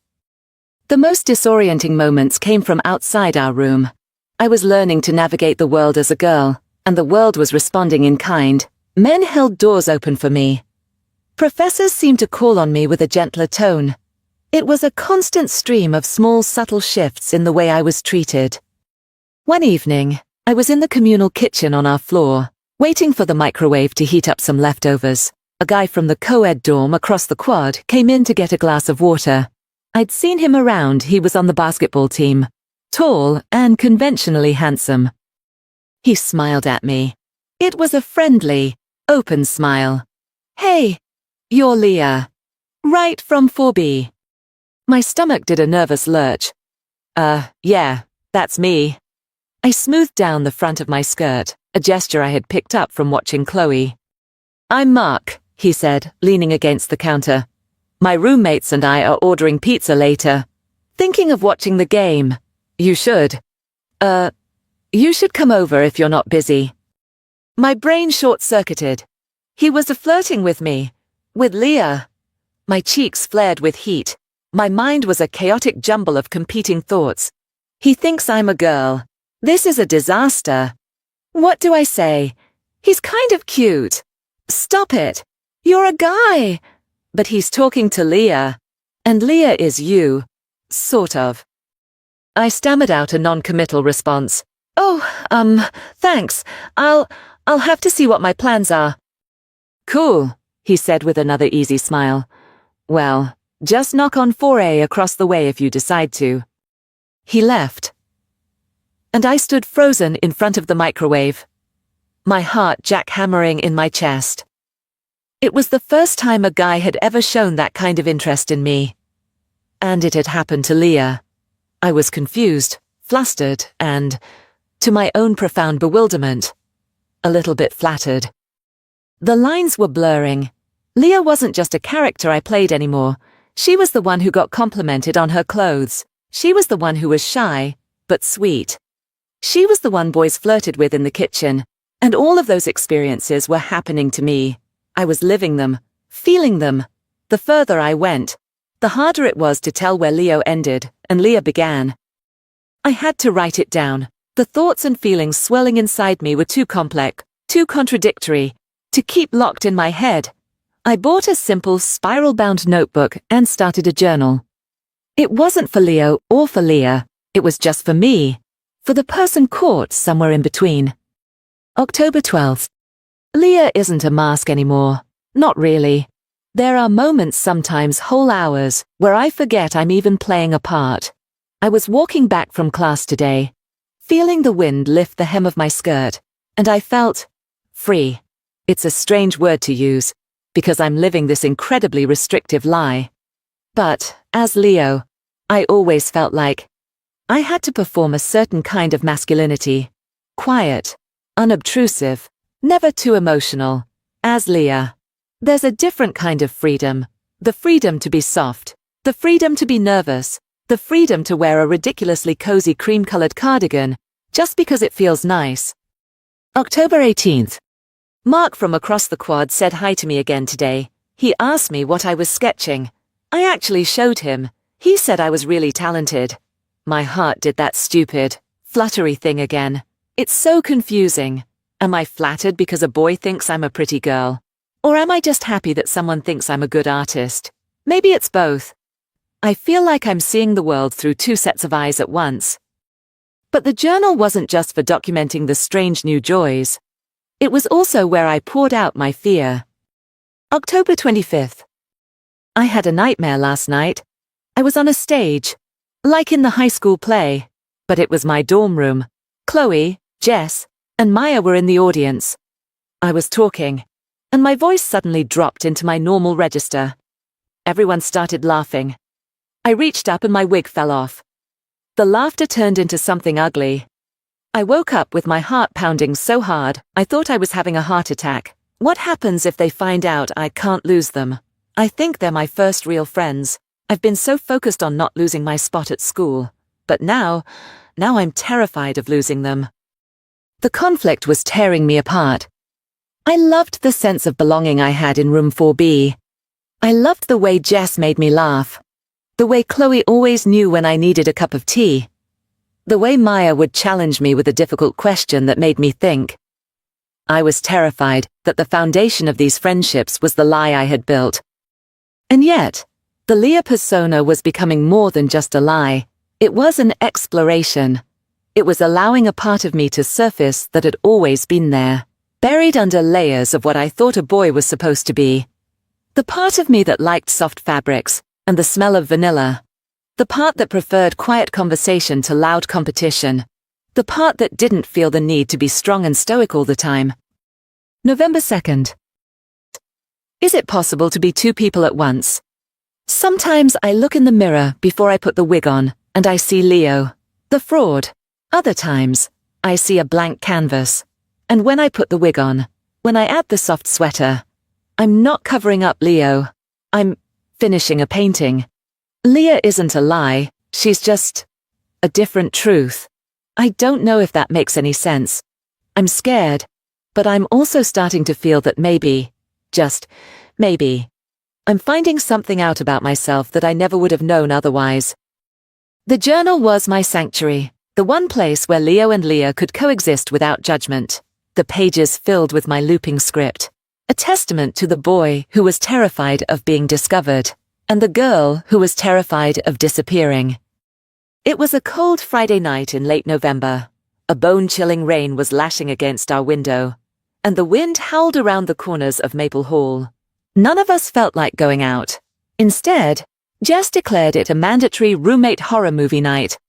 B: The most disorienting moments came from outside our room. I was learning to navigate the world as a girl, and the world was responding in kind. Men held doors open for me. Professors seemed to call on me with a gentler tone. It was a constant stream of small, subtle shifts in the way I was treated. One evening, I was in the communal kitchen on our floor, waiting for the microwave to heat up some leftovers. A guy from the co-ed dorm across the quad came in to get a glass of water. I'd seen him around. He was on the basketball team, tall and conventionally handsome. He smiled at me. It was a friendly, open smile. "Hey, you're Leah. Right from 4B. My stomach did a nervous lurch. Yeah, that's me." I smoothed down the front of my skirt, a gesture I had picked up from watching Chloe. "I'm Mark," he said, leaning against the counter. "My roommates and I are ordering pizza later. Thinking of watching the game. You should. You should come over if you're not busy." My brain short-circuited. He was flirting with me. With Leah. My cheeks flared with heat. My mind was a chaotic jumble of competing thoughts. He thinks I'm a girl. This is a disaster. What do I say? He's kind of cute. Stop it. You're a guy. But he's talking to Leah. And Leah is you. Sort of. I stammered out a non-committal response. "Oh, thanks. I'll have to see what my plans are." "Cool," he said with another easy smile. "Well, just knock on 4A across the way if you decide to." He left. And I stood frozen in front of the microwave, my heart jackhammering in my chest. It was the first time a guy had ever shown that kind of interest in me. And it had happened to Leah. I was confused, flustered, and, to my own profound bewilderment, a little bit flattered. The lines were blurring. Leah wasn't just a character I played anymore. She was the one who got complimented on her clothes. She was the one who was shy, but sweet. She was the one boys flirted with in the kitchen, and all of those experiences were happening to me. I was living them, feeling them. The further I went, the harder it was to tell where Leo ended and Leah began. I had to write it down. The thoughts and feelings swirling inside me were too complex, too contradictory, to keep locked in my head. I bought a simple spiral-bound notebook and started a journal. It wasn't for Leo or for Leah. It was just for me. For the person caught somewhere in between. October 12th. Leah isn't a mask anymore. Not really. There are moments, sometimes whole hours, where I forget I'm even playing a part. I was walking back from class today, feeling the wind lift the hem of my skirt, and I felt free. It's a strange word to use, because I'm living this incredibly restrictive lie. But, as Leo, I always felt like I had to perform a certain kind of masculinity. Quiet, unobtrusive, never too emotional. As Leah, there's a different kind of freedom. The freedom to be soft. The freedom to be nervous. The freedom to wear a ridiculously cozy cream-colored cardigan just because it feels nice. October 18th. Mark from across the quad said hi to me again today. He asked me what I was sketching. I actually showed him. He said I was really talented. My heart did that stupid, fluttery thing again. It's so confusing. Am I flattered because a boy thinks I'm a pretty girl? Or am I just happy that someone thinks I'm a good artist? Maybe it's both. I feel like I'm seeing the world through two sets of eyes at once. But the journal wasn't just for documenting the strange new joys. It was also where I poured out my fear. October 25th. I had a nightmare last night. I was on a stage, like in the high school play, but it was my dorm room. Chloe, Jess, and Maya were in the audience. I was talking, and my voice suddenly dropped into my normal register. Everyone started laughing. I reached up and my wig fell off. The laughter turned into something ugly. I woke up with my heart pounding so hard, I thought I was having a heart attack. What happens if they find out I can't lose them? I think they're my first real friends. I've been so focused on not losing my spot at school. But now I'm terrified of losing them. The conflict was tearing me apart. I loved the sense of belonging I had in room 4B. I loved the way Jess made me laugh. The way Chloe always knew when I needed a cup of tea. The way Maya would challenge me with a difficult question that made me think. I was terrified that the foundation of these friendships was the lie I had built. And yet, the Leah persona was becoming more than just a lie. It was an exploration. It was allowing a part of me to surface that had always been there, buried under layers of what I thought a boy was supposed to be. The part of me that liked soft fabrics and the smell of vanilla. The part that preferred quiet conversation to loud competition. The part that didn't feel the need to be strong and stoic all the time. November 2nd. Is it possible to be two people at once? Sometimes I look in the mirror before I put the wig on, and I see Leo, the fraud. Other times, I see a blank canvas. And when I put the wig on, when I add the soft sweater, I'm not covering up Leo. I'm finishing a painting. Leah isn't a lie, she's just a different truth. I don't know if that makes any sense. I'm scared, but I'm also starting to feel that maybe, just maybe, I'm finding something out about myself that I never would have known otherwise. The journal was my sanctuary, the one place where Leo and Leah could coexist without judgment. The pages filled with my looping script. A testament to the boy who was terrified of being discovered, and the girl who was terrified of disappearing. It was a cold Friday night in late November. A bone-chilling rain was lashing against our window, and the wind howled around the corners of Maple Hall. None of us felt like going out. Instead, Jess declared it a mandatory roommate horror movie night.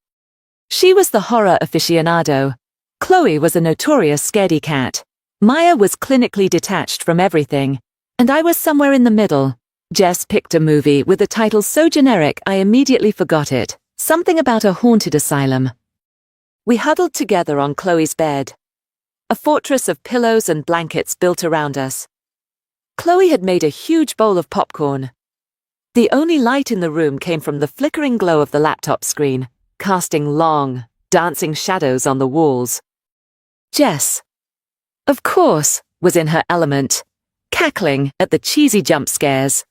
B: She was the horror aficionado. Chloe was a notorious scaredy cat. Maya was clinically detached from everything, and I was somewhere in the middle. Jess picked a movie with a title so generic I immediately forgot it. Something about a haunted asylum. We huddled together on Chloe's bed. A fortress of pillows and blankets built around us. Chloe had made a huge bowl of popcorn. The only light in the room came from the flickering glow of the laptop screen, casting long, dancing shadows on the walls. Jess, of course, was in her element, cackling at the cheesy jump scares.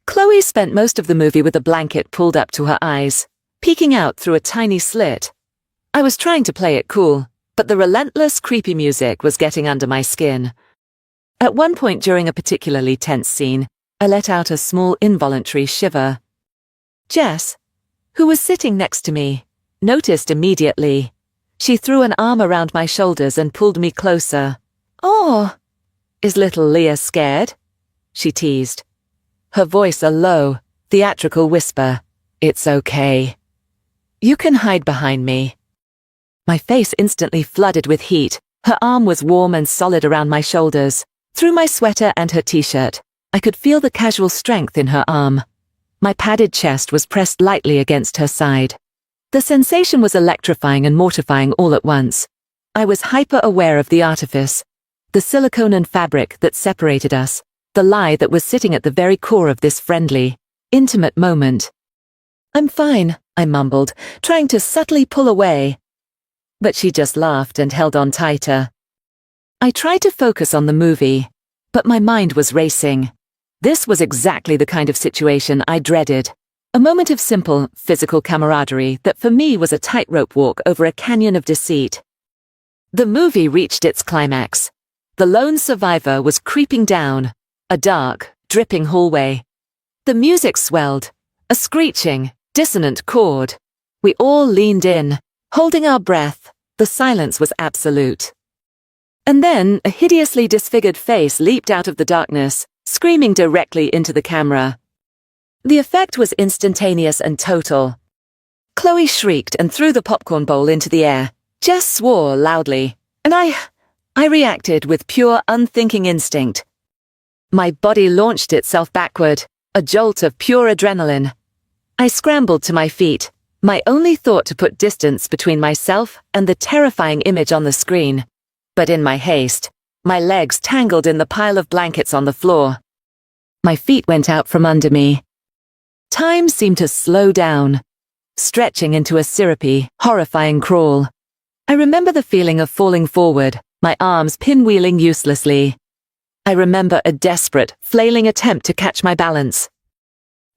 B: Chloe spent most of the movie with a blanket pulled up to her eyes, peeking out through a tiny slit. I was trying to play it cool, but the relentless, creepy music was getting under my skin. At one point during a particularly tense scene, I let out a small involuntary shiver. Jess, who was sitting next to me, noticed immediately. She threw an arm around my shoulders and pulled me closer. "Oh, is little Leah scared?" she teased. Her voice a low, theatrical whisper. "It's okay. You can hide behind me." My face instantly flooded with heat. Her arm was warm and solid around my shoulders. Through my sweater and her t-shirt, I could feel the casual strength in her arm. My padded chest was pressed lightly against her side. The sensation was electrifying and mortifying all at once. I was hyper-aware of the artifice, the silicone and fabric that separated us, the lie that was sitting at the very core of this friendly, intimate moment. "I'm fine," I mumbled, trying to subtly pull away. But she just laughed and held on tighter. I tried to focus on the movie, but my mind was racing. This was exactly the kind of situation I dreaded. A moment of simple, physical camaraderie that for me was a tightrope walk over a canyon of deceit. The movie reached its climax. The lone survivor was creeping down a dark, dripping hallway. The music swelled, a screeching, dissonant chord. We all leaned in, holding our breath. The silence was absolute. And then a hideously disfigured face leaped out of the darkness, screaming directly into the camera. The effect was instantaneous and total. Chloe shrieked and threw the popcorn bowl into the air. Jess swore loudly, and I reacted with pure unthinking instinct. My body launched itself backward, a jolt of pure adrenaline. I scrambled to my feet, my only thought to put distance between myself and the terrifying image on the screen. But in my haste, my legs tangled in the pile of blankets on the floor. My feet went out from under me. Time seemed to slow down, stretching into a syrupy, horrifying crawl. I remember the feeling of falling forward, my arms pinwheeling uselessly. I remember a desperate, flailing attempt to catch my balance.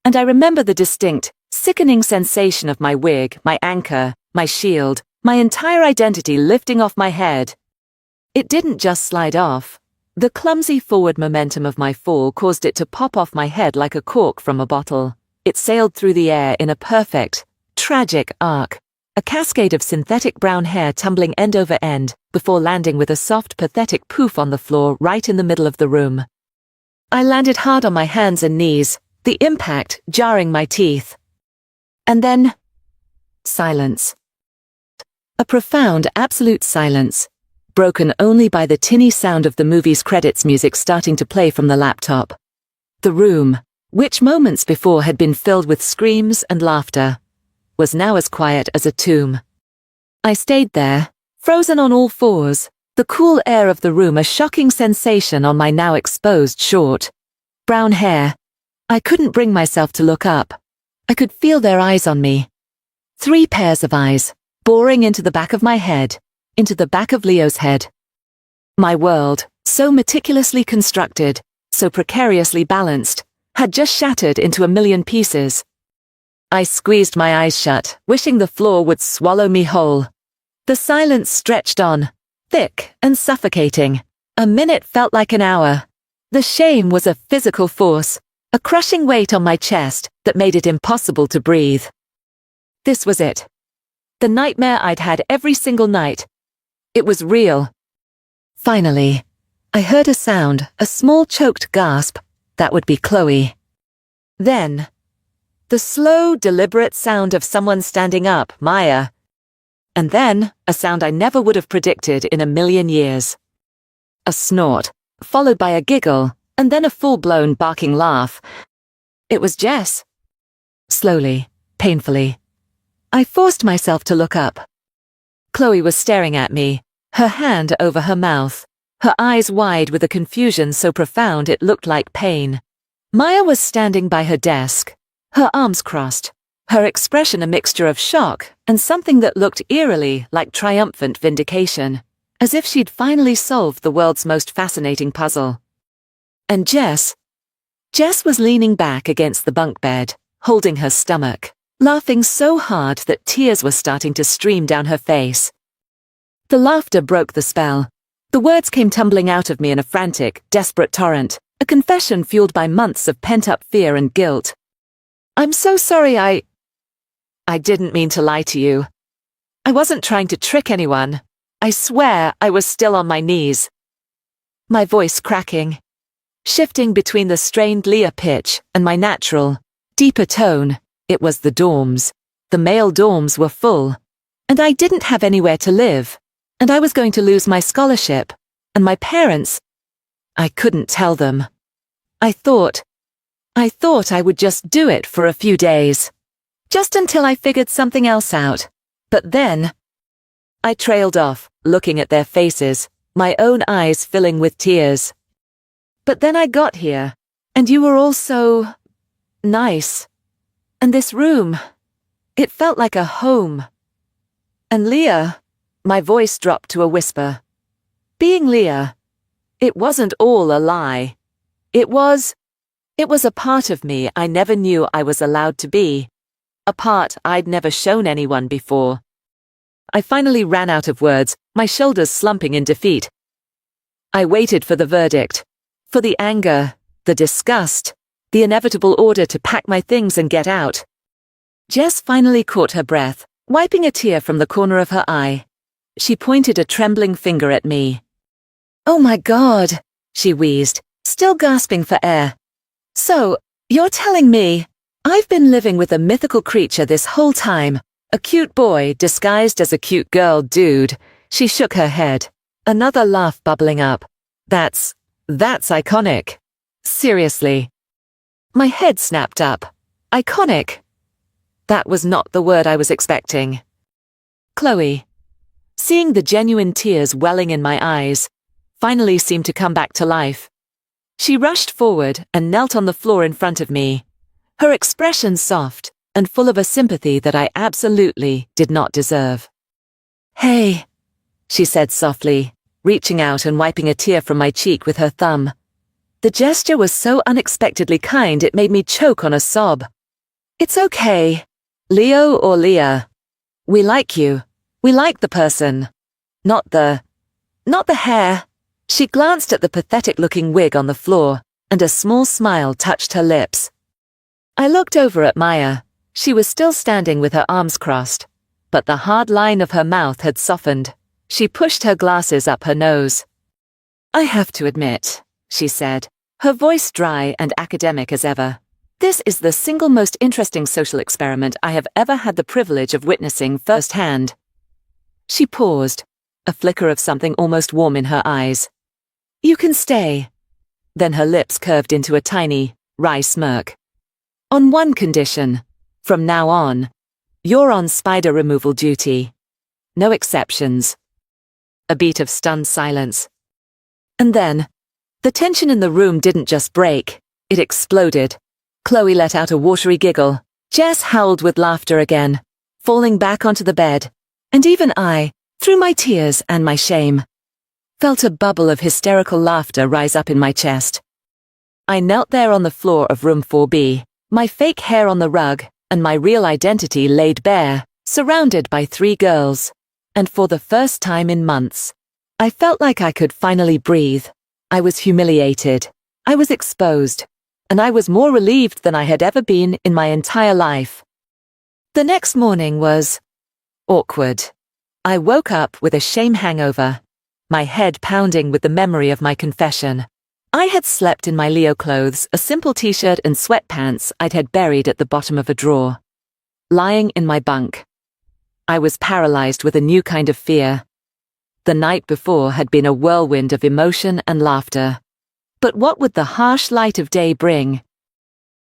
B: And I remember the distinct, sickening sensation of my wig, my anchor, my shield, my entire identity lifting off my head. It didn't just slide off. The clumsy forward momentum of my fall caused it to pop off my head like a cork from a bottle. It sailed through the air in a perfect, tragic arc, a cascade of synthetic brown hair tumbling end over end before landing with a soft, pathetic poof on the floor right in the middle of the room. I landed hard on my hands and knees, the impact jarring my teeth. And then, silence. A profound, absolute silence, broken only by the tinny sound of the movie's credits music starting to play from the laptop. The room, which moments before had been filled with screams and laughter, was now as quiet as a tomb. I stayed there, frozen on all fours, the cool air of the room a shocking sensation on my now exposed short, brown hair. I couldn't bring myself to look up. I could feel their eyes on me. 3 pairs of eyes, boring into the back of my head, into the back of Leo's head. My world, so meticulously constructed, so precariously balanced, had just shattered into a million pieces. I squeezed my eyes shut, wishing the floor would swallow me whole. The silence stretched on, thick and suffocating. A minute felt like an hour. The shame was a physical force, a crushing weight on my chest that made it impossible to breathe. This was it. The nightmare I'd had every single night. It was real. Finally, I heard a sound, a small choked gasp. That would be Chloe. Then, the slow, deliberate sound of someone standing up, Maya. And then, a sound I never would have predicted in a million years. A snort, followed by a giggle, and then a full-blown barking laugh. It was Jess. Slowly, painfully, I forced myself to look up. Chloe was staring at me, her hand over her mouth, her eyes wide with a confusion so profound it looked like pain. Maya was standing by her desk, her arms crossed, her expression a mixture of shock and something that looked eerily like triumphant vindication, as if she'd finally solved the world's most fascinating puzzle. And Jess was leaning back against the bunk bed, holding her stomach, laughing so hard that tears were starting to stream down her face. The laughter broke the spell. The words came tumbling out of me in a frantic, desperate torrent, a confession fueled by months of pent-up fear and guilt. I'm so sorry I didn't mean to lie to you. I wasn't trying to trick anyone. I swear I was still on my knees. My voice cracking, shifting between the strained Leah pitch and my natural, deeper tone. It was the dorms. The male dorms were full. And I didn't have anywhere to live. And I was going to lose my scholarship. And my parents, I couldn't tell them. I thought I would just do it for a few days. Just until I figured something else out. But then, I trailed off, looking at their faces, my own eyes filling with tears. But then I got here, and you were all so nice. And this room, it felt like a home. And Leah, my voice dropped to a whisper. Being Leah, it wasn't all a lie. It was a part of me I never knew I was allowed to be. A part I'd never shown anyone before. I finally ran out of words, my shoulders slumping in defeat. I waited for the verdict, for the anger, the disgust, the inevitable order to pack my things and get out. Jess finally caught her breath, wiping a tear from the corner of her eye. She pointed a trembling finger at me. "Oh my God," she wheezed, still gasping for air. "So, you're telling me I've been living with a mythical creature this whole time, a cute boy disguised as a cute girl, dude." She shook her head, another laugh bubbling up. That's iconic. Seriously. My head snapped up. Iconic. That was not the word I was expecting. Chloe, seeing the genuine tears welling in my eyes, finally seemed to come back to life. She rushed forward and knelt on the floor in front of me, her expression soft and full of a sympathy that I absolutely did not deserve. "Hey," she said softly, reaching out and wiping a tear from my cheek with her thumb. The gesture was so unexpectedly kind it made me choke on a sob. "It's okay. Leo or Leah. We like you. We like the person. Not the hair." She glanced at the pathetic-looking wig on the floor, and a small smile touched her lips. I looked over at Maya. She was still standing with her arms crossed, but the hard line of her mouth had softened. She pushed her glasses up her nose. "I have to admit," she said, her voice dry and academic as ever, "this is the single most interesting social experiment I have ever had the privilege of witnessing firsthand." She paused, a flicker of something almost warm in her eyes. "You can stay." Then her lips curved into a tiny, wry smirk. "On one condition. From now on, you're on spider removal duty. No exceptions." A beat of stunned silence. And then, the tension in the room didn't just break, it exploded. Chloe let out a watery giggle. Jess howled with laughter again, falling back onto the bed. And even I, through my tears and my shame, felt a bubble of hysterical laughter rise up in my chest. I knelt there on the floor of room 4B, my fake hair on the rug, and my real identity laid bare, surrounded by 3 girls. And for the first time in months, I felt like I could finally breathe. I was humiliated. I was exposed. And I was more relieved than I had ever been in my entire life. The next morning was awkward. I woke up with a shame hangover, my head pounding with the memory of my confession. I had slept in my Leo clothes, a simple t-shirt and sweatpants I'd had buried at the bottom of a drawer. Lying in my bunk, I was paralyzed with a new kind of fear. The night before had been a whirlwind of emotion and laughter. But what would the harsh light of day bring?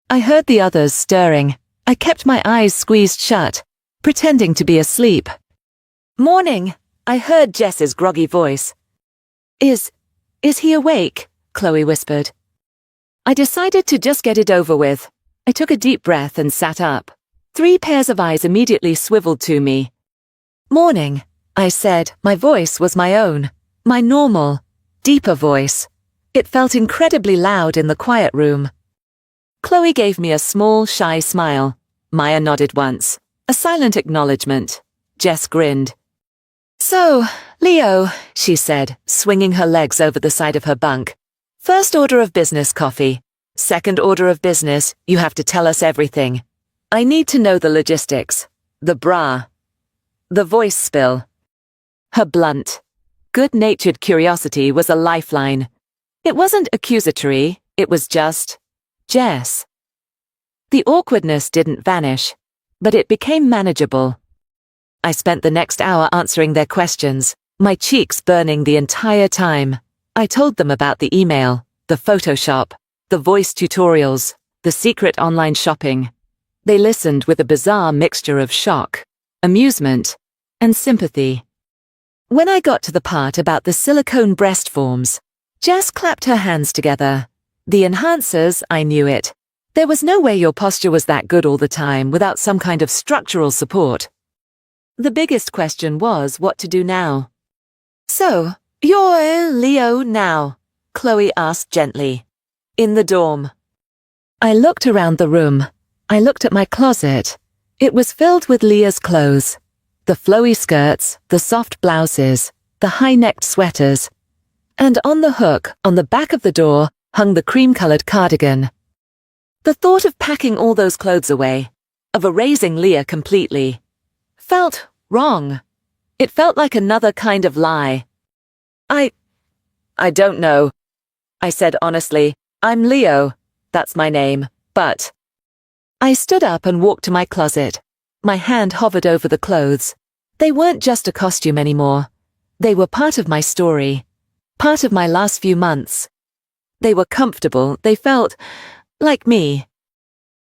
B: I heard the others stirring. I kept my eyes squeezed shut, pretending to be asleep. "Morning," I heard Jess's groggy voice. Is he awake?" Chloe whispered. I decided to just get it over with. I took a deep breath and sat up. 3 pairs of eyes immediately swiveled to me. "Morning," I said. My voice was my own. My normal, deeper voice. It felt incredibly loud in the quiet room. Chloe gave me a small, shy smile. Maya nodded once. A silent acknowledgement. Jess grinned. "So, Leo," she said, swinging her legs over the side of her bunk. "First order of business, coffee. Second order of business, you have to tell us everything. I need to know the logistics. The bra. The voice spill." Her blunt, good-natured curiosity was a lifeline. It wasn't accusatory, it was just Jess. The awkwardness didn't vanish, but it became manageable. I spent the next hour answering their questions, my cheeks burning the entire time. I told them about the email, the Photoshop, the voice tutorials, the secret online shopping. They listened with a bizarre mixture of shock, amusement, and sympathy. When I got to the part about the silicone breast forms, Jess clapped her hands together. The enhancers, I knew it. There was no way your posture was that good all the time without some kind of structural support. The biggest question was what to do now. "So, You're Leo now, Chloe asked gently. In the dorm. I looked around the room. I looked at my closet. It was filled with Leah's clothes. The flowy skirts, the soft blouses, the high-necked sweaters. And on the hook, on the back of the door, hung the cream-colored cardigan. The thought of packing all those clothes away, of erasing Leah completely, felt wrong. It felt like another kind of lie. I don't know, I said honestly. I'm Leo, that's my name, but... I stood up and walked to my closet. My hand hovered over the clothes. They weren't just a costume anymore. They were part of my story, part of my last few months. They were comfortable, they felt like me.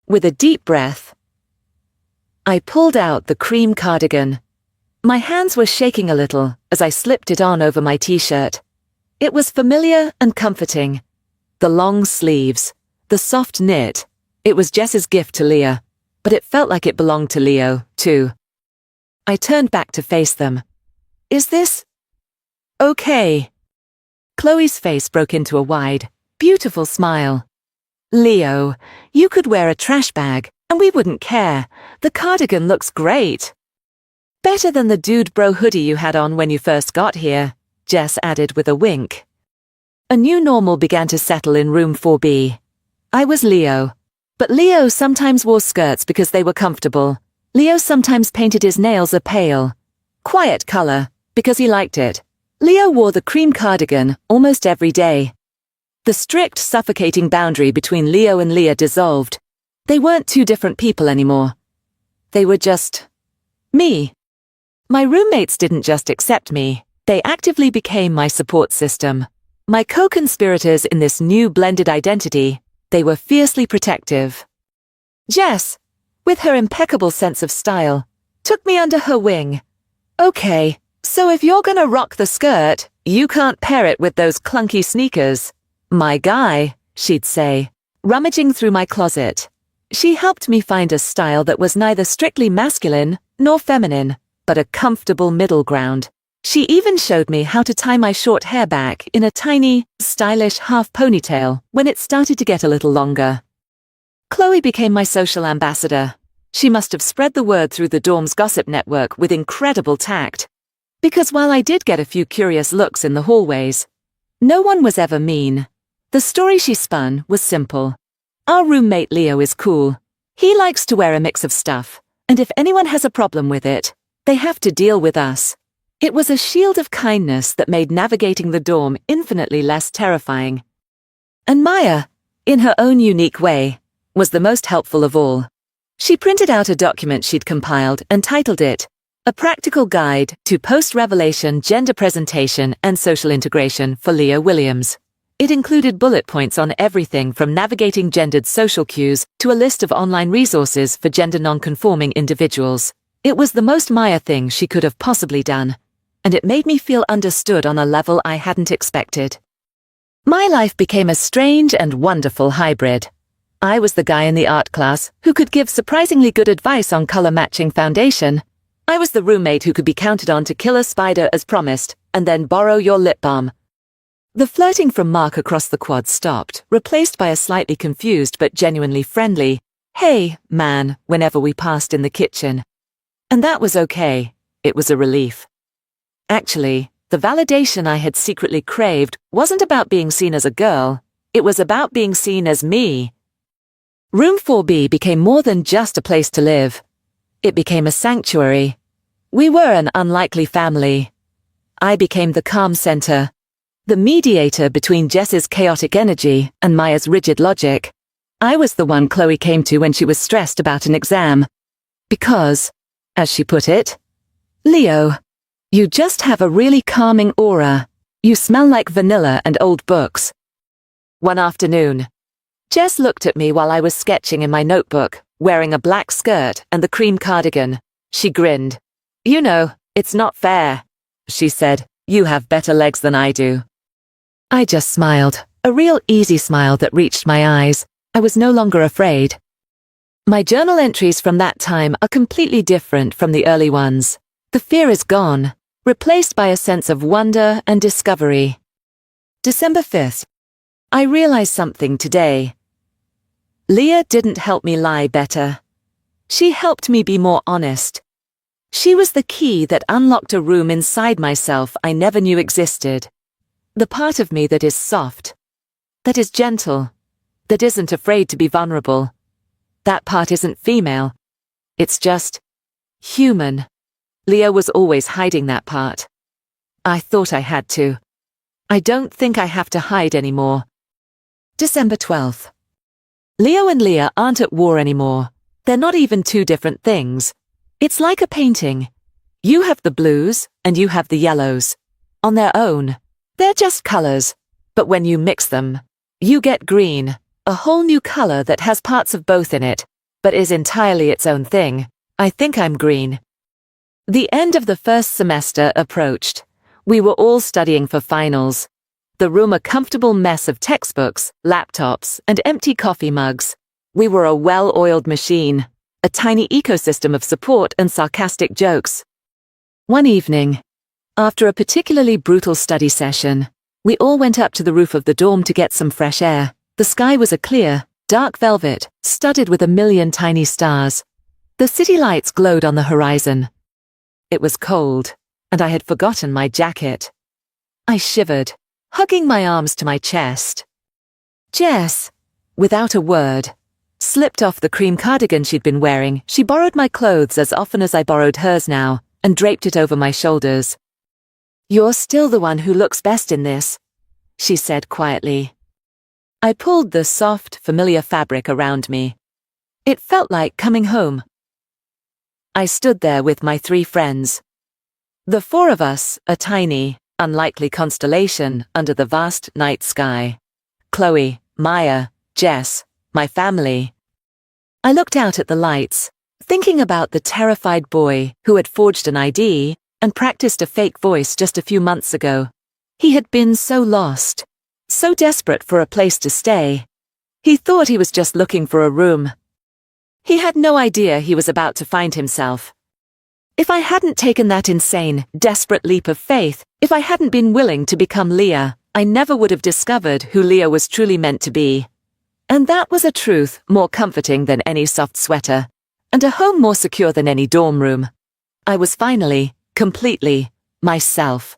B: With a deep breath, I pulled out the cream cardigan. My hands were shaking a little as I slipped it on over my t-shirt. It was familiar and comforting. The long sleeves, the soft knit. It was Jess's gift to Leah, but it felt like it belonged to Leo, too. I turned back to face them. Is this okay? Chloe's face broke into a wide, beautiful smile. Leo, you could wear a trash bag, and we wouldn't care. The cardigan looks great. Better than the dude bro hoodie you had on when you first got here, Jess added with a wink. A new normal began to settle in room 4B. I was Leo. But Leo sometimes wore skirts because they were comfortable. Leo sometimes painted his nails a pale, quiet color because he liked it. Leo wore the cream cardigan almost every day. The strict, suffocating boundary between Leo and Leah dissolved. They weren't two different people anymore. They were just me. My roommates didn't just accept me. They actively became my support system. My co-conspirators in this new blended identity. They were fiercely protective. Jess, with her impeccable sense of style, took me under her wing. Okay, so if you're gonna rock the skirt, you can't pair it with those clunky sneakers. My guy, she'd say, rummaging through my closet. She helped me find a style that was neither strictly masculine nor feminine, but a comfortable middle ground. She even showed me how to tie my short hair back in a tiny, stylish half ponytail when it started to get a little longer. Chloe became my social ambassador. She must have spread the word through the dorm's gossip network with incredible tact. Because while I did get a few curious looks in the hallways, no one was ever mean. The story she spun was simple. Our roommate Leo is cool. He likes to wear a mix of stuff, and if anyone has a problem with it, they have to deal with us. It was a shield of kindness that made navigating the dorm infinitely less terrifying. And Maya, in her own unique way, was the most helpful of all. She printed out a document she'd compiled and titled it, A Practical Guide to Post-Revelation Gender Presentation and Social Integration for Leo Williams. It included bullet points on everything from navigating gendered social cues to a list of online resources for gender non-conforming individuals. It was the most Maya thing she could have possibly done, and it made me feel understood on a level I hadn't expected. My life became a strange and wonderful hybrid. I was the guy in the art class who could give surprisingly good advice on color-matching foundation. I was the roommate who could be counted on to kill a spider as promised, and then borrow your lip balm. The flirting from Mark across the quad stopped, replaced by a slightly confused but genuinely friendly, "Hey, man," whenever we passed in the kitchen. And that was okay. It was a relief. Actually, the validation I had secretly craved wasn't about being seen as a girl. It was about being seen as me. Room 4B became more than just a place to live. It became a sanctuary. We were an unlikely family. I became the calm center, the mediator between Jess's chaotic energy and Maya's rigid logic. I was the one Chloe came to when she was stressed about an exam. Because, as she put it, Leo, you just have a really calming aura. You smell like vanilla and old books. One afternoon, Jess looked at me while I was sketching in my notebook, wearing a black skirt and the cream cardigan. She grinned. "You know, it's not fair," she said. "You have better legs than I do." I just smiled, a real easy smile that reached my eyes. I was no longer afraid. My journal entries from that time are completely different from the early ones. The fear is gone. replaced by a sense of wonder and discovery. December 5th. I realized something today. Leah didn't help me lie better. She helped me be more honest. She was the key that unlocked a room inside myself I never knew existed. The part of me that is soft, that is gentle, that isn't afraid to be vulnerable. That part isn't female. It's just human. Leah was always hiding that part. I thought I had to. I don't think I have to hide anymore. December 12th. Leo and Leah aren't at war anymore. They're not even two different things. It's like a painting. You have the blues and you have the yellows. On their own, they're just colors. But when you mix them, you get green, a whole new color that has parts of both in it, but is entirely its own thing. I think I'm green. The end of the first semester approached. We were all studying for finals. The room a comfortable mess of textbooks, laptops, and empty coffee mugs. We were a well-oiled machine, a tiny ecosystem of support and sarcastic jokes. One evening, after a particularly brutal study session, we all went up to the roof of the dorm to get some fresh air. The sky was a clear, dark velvet, studded with a million tiny stars. The city lights glowed on the horizon. It was cold, and I had forgotten my jacket. I shivered, hugging my arms to my chest. Jess, without a word, slipped off the cream cardigan she'd been wearing. She borrowed my clothes as often as I borrowed hers now, and draped it over my shoulders. "You're still the one who looks best in this," she said quietly. I pulled the soft, familiar fabric around me. It felt like coming home. I stood there with my 3 friends. The 4 of us, a tiny, unlikely constellation under the vast night sky. Chloe, Maya, Jess, my family. I looked out at the lights, thinking about the terrified boy who had forged an ID and practiced a fake voice just a few months ago. He had been so lost, so desperate for a place to stay. He thought he was just looking for a room. He had no idea he was about to find himself. If I hadn't taken that insane, desperate leap of faith, if I hadn't been willing to become Leah, I never would have discovered who Leah was truly meant to be. And that was a truth more comforting than any soft sweater, and a home more secure than any dorm room. I was finally, completely, myself.